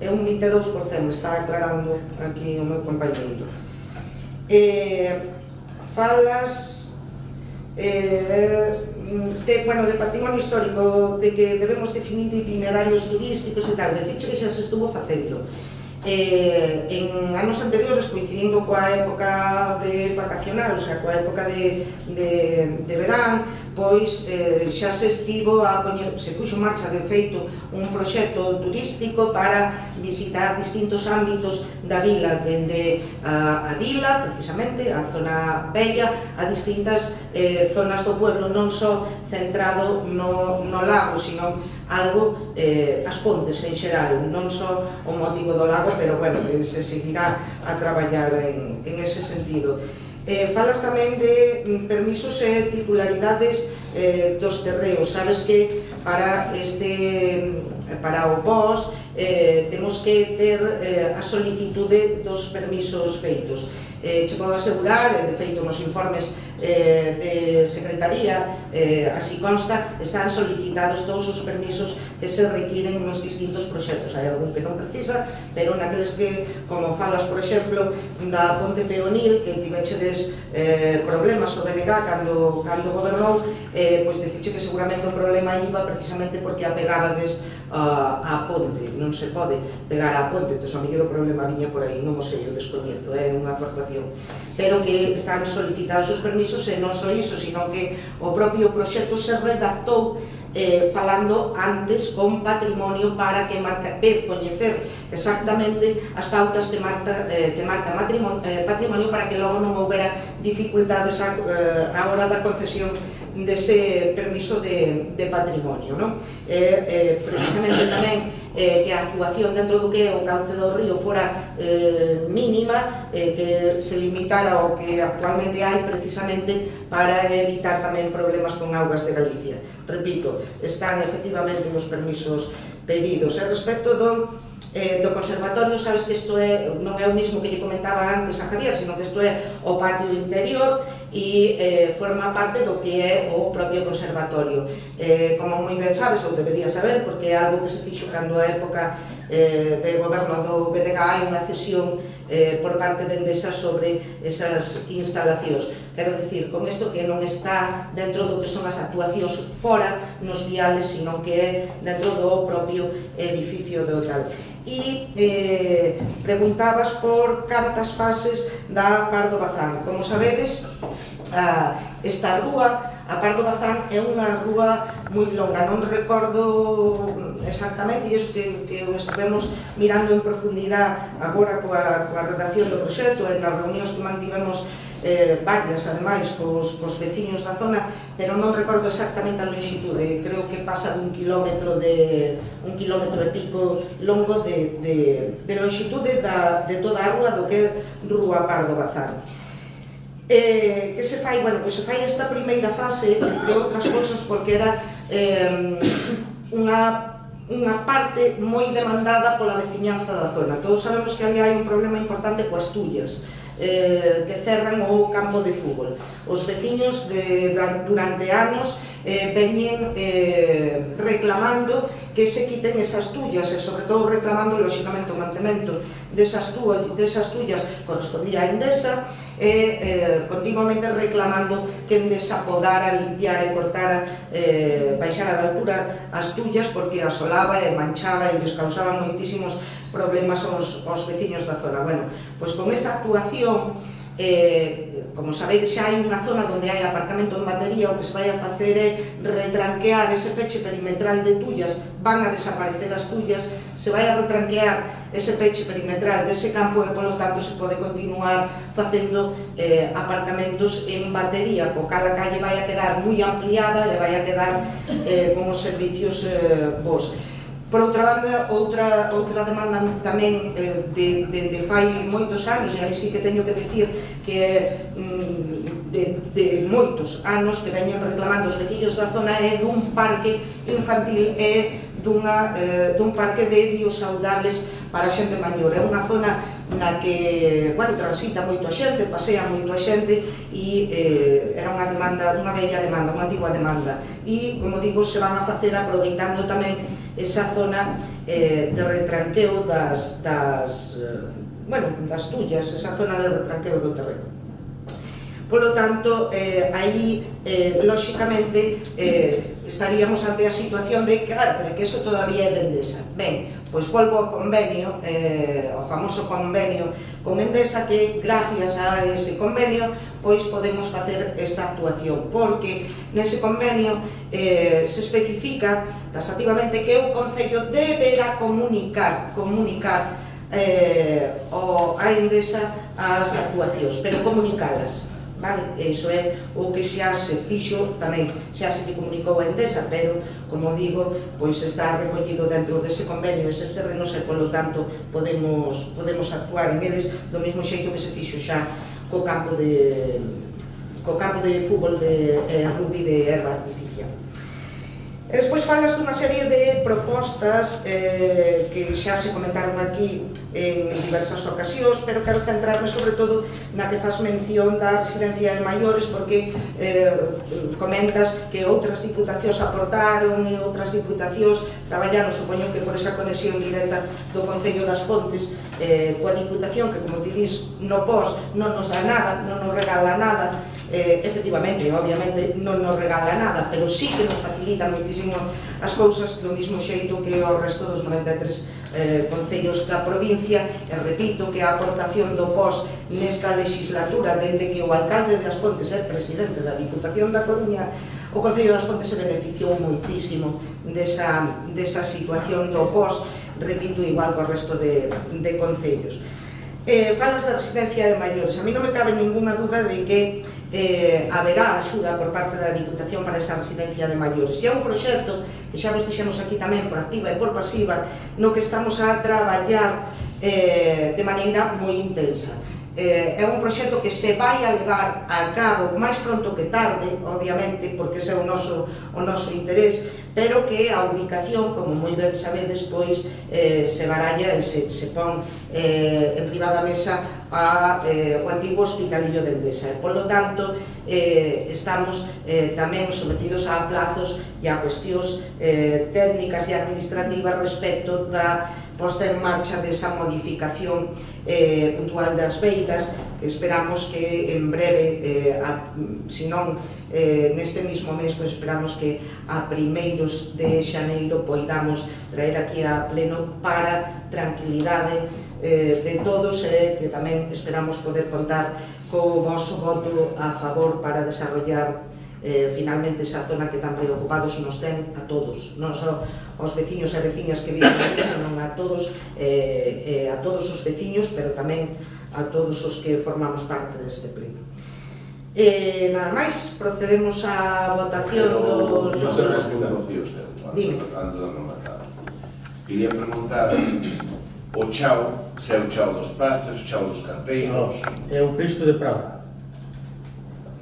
Speaker 1: é un 22%, me está aclarando aquí o meu compañeiro. Falas de patrimonio histórico, de que debemos definir itinerarios turísticos e tal, decirche que xa se estuvo facendo. En anos anteriores, coincidindo coa época de vacacional, o sea, coa época de verán, pois xa se estivo a poñer, se puxo en marcha de feito un proxecto turístico para visitar distintos ámbitos da vila, dende a vila, precisamente, a zona bella, a distintas zonas do pueblo, non só centrado no lago, sino algo, as pontes en xeral, non só o motivo do lago, pero bueno, que se seguirá a traballar en ese sentido. Falas tamén de permisos e titularidades dos terreos. Sabes que para o POS temos que ter a solicitude dos permisos feitos. Che podo asegurar, de feito nos informes de Secretaría, así consta, están solicitados todos os permisos que se requiren nos distintos proxectos. Hai algún que non precisa, pero naqueles que, como falas, por exemplo, da Ponte Peonil, que tivechedes problemas o BNG cando gobernou, pois diciche que seguramente o problema iba precisamente porque apegabades a ponte, non se pode pegar a ponte, entón a mellor o problema viña por aí, non o sei, o descoñezo, é unha aportación, pero que están solicitados os permisos e non só iso, sino que o propio proxecto se redactou falando antes con patrimonio para que ver, coñecer exactamente as pautas que marca patrimonio para que logo non houbera dificultades a hora da concesión dese permiso de patrimonio, non? Precisamente tamén que a actuación dentro do que é o cauce do río fora mínima, que se limitara ao que actualmente hai precisamente para evitar tamén problemas con augas de Galicia. Repito, están efectivamente os permisos pedidos. E respecto do conservatorio, sabes que isto non é o mismo que lle comentaba antes a Javier, sino que isto é o patio interior e forma parte do que é o propio conservatorio. Como moi ben sabes, ou debería saber, porque é algo que se fixo cando a época de goberno do BNG hai unha cesión por parte de Endesa sobre esas instalacións. Quero dicir con isto que non está dentro do que son as actuacións fora nos viales, sino que é dentro do propio edificio do tal. E preguntabas por cantas fases da Pardo Bazán. Como sabedes, esta rúa, a Pardo Bazán, é unha rúa moi longa, non recordo exactamente, e iso que o estivemos mirando en profundidade agora coa redacción do proxecto e nas reunións que mantivemos varias, ademais, cos veciños da zona, pero non recordo exactamente a longitude, creo que pasa de un kilómetro e pico longo de longitude de toda a rúa do que é Rúa Pardo Bazán. Que se fai? Bueno, pois se fai esta primeira fase, entre outras cousas, porque era unha parte moi demandada pola veciñanza da zona. Todos sabemos que ali hai un problema importante coas tullas que cerran o campo de fútbol. Os veciños durante anos veñen reclamando que se quiten esas tullas e sobre todo reclamando, lóxicamente, o mantemento desas tullas correspondía a Endesa e continuamente reclamando que Endesa podara limpiar e cortara, baixara de altura as tullas porque asolaba e manchaba e lles causaba moitísimos problemas aos veciños da zona. Bueno, pois con esta actuación, como sabedes, xa hai unha zona onde hai aparcamento en batería, o que se vai a facer é retranquear ese peche perimetral de tullas, van a desaparecer as tullas, se vai a retranquear ese peche perimetral dese campo e, polo tanto, se pode continuar facendo aparcamentos en batería, co cal a calle vai a quedar moi ampliada e vai a quedar con os servicios bons. Por outra banda, outra demanda tamén de fai moitos anos, e aí sí que teño que dicir que de moitos anos que veñen reclamando os veciños da zona é dun parque infantil e dun parque de biosaudables para a xente maior. É unha zona na que, bueno, transita moito a xente, pasea moito a xente e era unha demanda, unha bella demanda, unha antigua demanda. E, como digo, se van a facer aproveitando tamén esa zona de retranqueo das tullas, esa zona de retranqueo do terreno. Polo tanto, aí, lóxicamente, estaríamos ante a situación de, claro, pero que eso todavía é de Endesa. Ben, pois volvo ao convenio, ao famoso convenio con Endesa, que gracias a ese convenio pois podemos facer esta actuación, porque nese convenio se especifica taxativamente que o Concello deberá comunicar a Endesa as actuacións, pero comunicalas. Vale? Iso é o que xa se fixo, tamén xa se comunicou a Endesa, pero, como digo, pois está recollido dentro dese convenio eses terrenos e, polo tanto, podemos actuar en eles do mesmo xeito que se fixo xa co campo de fútbol e rugby de herba artificial. E despois falas dunha serie de propostas que xa se comentaron aquí en diversas ocasións, pero quero centrarme sobre todo na que faz mención da residencia de maiores, porque comentas que outras diputacións aportaron e outras diputacións traballaron, supoño que por esa conexión directa do Concello das Pontes coa diputación, que, como ti dis, no POS non nos dá nada, non nos regala nada. Efectivamente, obviamente non nos regala nada, pero sí que nos facilita moitísimo as cousas, do mismo xeito que o resto dos 93 concellos da provincia. E repito que a aportación do POS nesta legislatura, dende que o alcalde das Pontes é presidente da Diputación da Coruña, o Concello das Pontes se beneficiou moitísimo desa situación do POS, repito, igual co resto de concellos. Falas da residencia de maiores. A mí non me cabe ninguna duda de que haberá axuda por parte da Diputación para esa residencia de maiores. E é un proxecto que xa vos dixemos aquí tamén por activa e por pasiva, no que estamos a traballar de maneira moi intensa. É un proxecto que se vai a levar a cabo máis pronto que tarde, obviamente, porque ese é o noso interés, pero que a ubicación, como moi ben sabedes, pois se baralla e se pon en riba da mesa o antigo hospitalillo de Endesa. Polo tanto, estamos tamén sometidos a plazos e a cuestións técnicas e administrativas respecto da posta en marcha desa modificación puntual das veigas, que esperamos que en breve, se non neste mismo mes, pois esperamos que a primeiros de xaneiro poidamos traer aquí a pleno para tranquilidade de todos, e que tamén esperamos poder contar co voso voto a favor para desarrollar finalmente esa zona que tan preocupados nos ten a todos, non só aos veciños e veciñas que viven aquí, senón a todos os veciños, pero tamén a todos os que formamos parte deste pleno. Nada máis, procedemos á votación dos nosos... Dime.
Speaker 6: Quería preguntar o chao, se é o chao dos prazos, o chao dos carteiros...
Speaker 7: É o Cristo de Prada.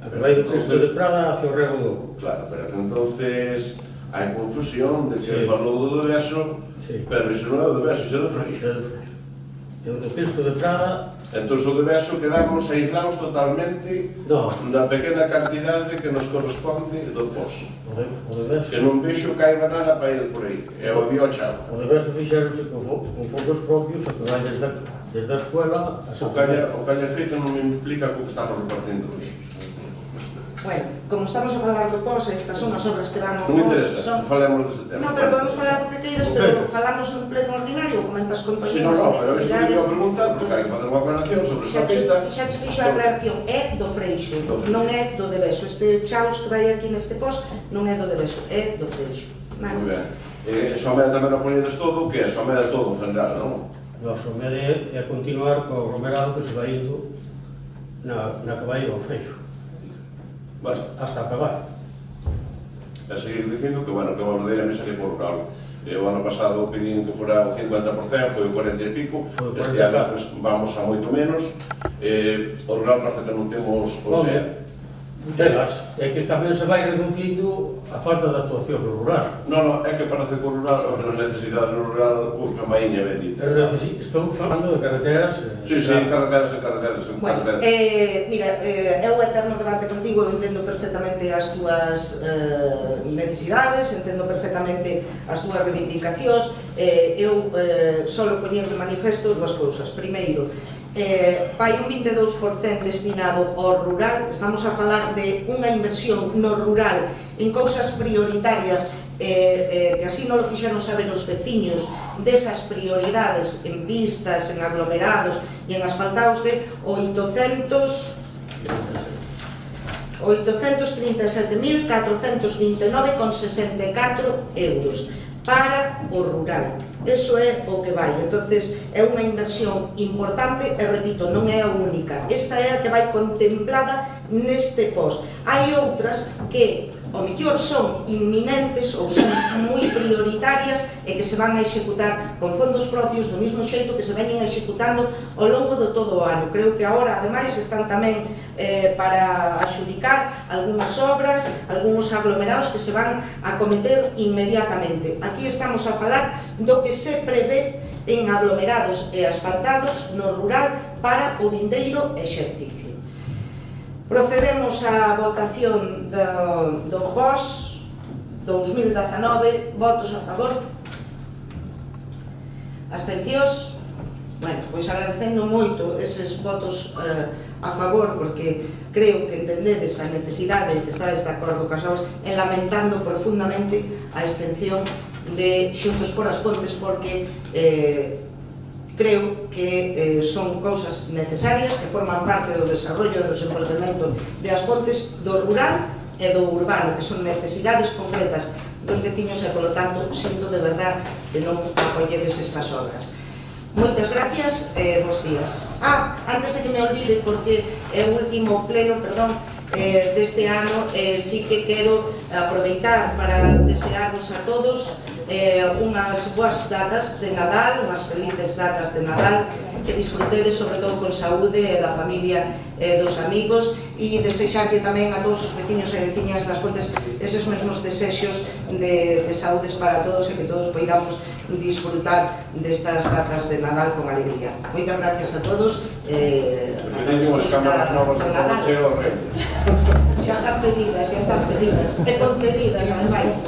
Speaker 7: A que vai do Cristo de Prada hacia o Rego do...
Speaker 6: Claro, pero que entonces hai confusión de que falou do Deveso, pero iso non é o Deveso, iso é do Freixo.
Speaker 7: É o do Cristo de Prada...
Speaker 6: Entón o Deveso quedamos aislados totalmente da pequena cantidade que nos corresponde do POS. Que non vexo caiba nada para ir por aí, é o bio chao.
Speaker 7: O Deveso fixeronse con fondos propios, que vai desde a escuela...
Speaker 6: O calla feito non me implica co que estamos repartindo hoxe.
Speaker 1: Bueno, como estamos a falar do POS, estas son as obras que van ao POS.
Speaker 6: Non me interesa, falemos deste tema.
Speaker 1: Non, pero podemos falar do que queiras, pero falamos nun pleno ordinario, comentas con Toñín as necesidades.
Speaker 6: Eu preguntar, porque hai que facer unha aclaración sobre esta pista.
Speaker 1: Fixache fixo a aclaración, é do Freixo, non é do Deveso. Este chaos que vai aquí neste POS non é do Deveso, é do Freixo.
Speaker 6: Moi ben. Xomeda tamén o poñedes todo, que é Xomeda todo en general, non?
Speaker 7: Non, Xomeda é continuar co aglomerado que se vai indo na que vai ao Freixo. Hasta acabar.
Speaker 6: A seguir dicindo que, bueno, que a verdadeira mesa que por rural. O ano pasado pedín que fora o 50%, foi o 40 e pico, este ano vamos a moito menos. O rural parece que non temos o SEA.
Speaker 7: É que tamén se vai reducindo a falta de actuación no rural.
Speaker 6: Non, é que parece que o rural, as necesidades no rural, que maíña bendita.
Speaker 7: Estou falando de carreteras...
Speaker 6: Sí, carreteras.
Speaker 1: Mira, é o eterno debate contigo, eu entendo perfectamente as túas necesidades, entendo perfectamente as túas reivindicacións. Eu solo poñer de manifesto dúas cousas. Primeiro, vai un 22% destinado ao rural. Estamos a falar de unha inversión no rural en cousas prioritarias que así non lo fixeron saber os veciños desas prioridades en pistas, en aglomerados e en asfaltados de 837.429,64 euros para o rural. Eso é o que vai. Entonces, é unha inversión importante e, repito, non é a única. Esta é a que vai contemplada neste post. Hai outras que, ao mellor, son inminentes ou son moi prioritarias e que se van a executar con fondos propios do mesmo xeito que se veñen executando ao longo de todo o ano. Creo que agora, ademais, están tamén para adxudicar algunhas obras, algúns aglomerados que se van a cometer inmediatamente. Aquí estamos a falar do que se prevé en aglomerados e asfaltados no rural para o vindeiro exercicio. Procedemos á votación do POS 2019. Votos a favor? Abstencións? Bueno, pois agradecendo moito eses votos a favor, porque creo que entendedes a necesidade de que estades de acordo cas obras, e lamentando profundamente a abstención de Xuntos por as Pontes, porque creo que son cousas necesarias que forman parte do desarrollo e do desenvolvemento de As Pontes, do rural e do urbano, que son necesidades concretas dos veciños e, polo tanto, sinto de verdad que non acolledes estas obras. Moitas gracias e bons días. Antes de que me olvide, porque é o último pleno, perdón, deste ano, sí que quero aproveitar para desearvos a todos unhas boas datas de Nadal, unhas felices datas de Nadal, que disfrutedes sobre todo con saúde e da familia e dos amigos, e desexarlle tamén a todos os veciños e veciñas das Pontes eses mesmos desexos de saúdes para todos e que todos poidamos disfrutar destas datas de Nadal con alegría. Moitas gracias a todos. Xa están pedidas e concedidas, ademais.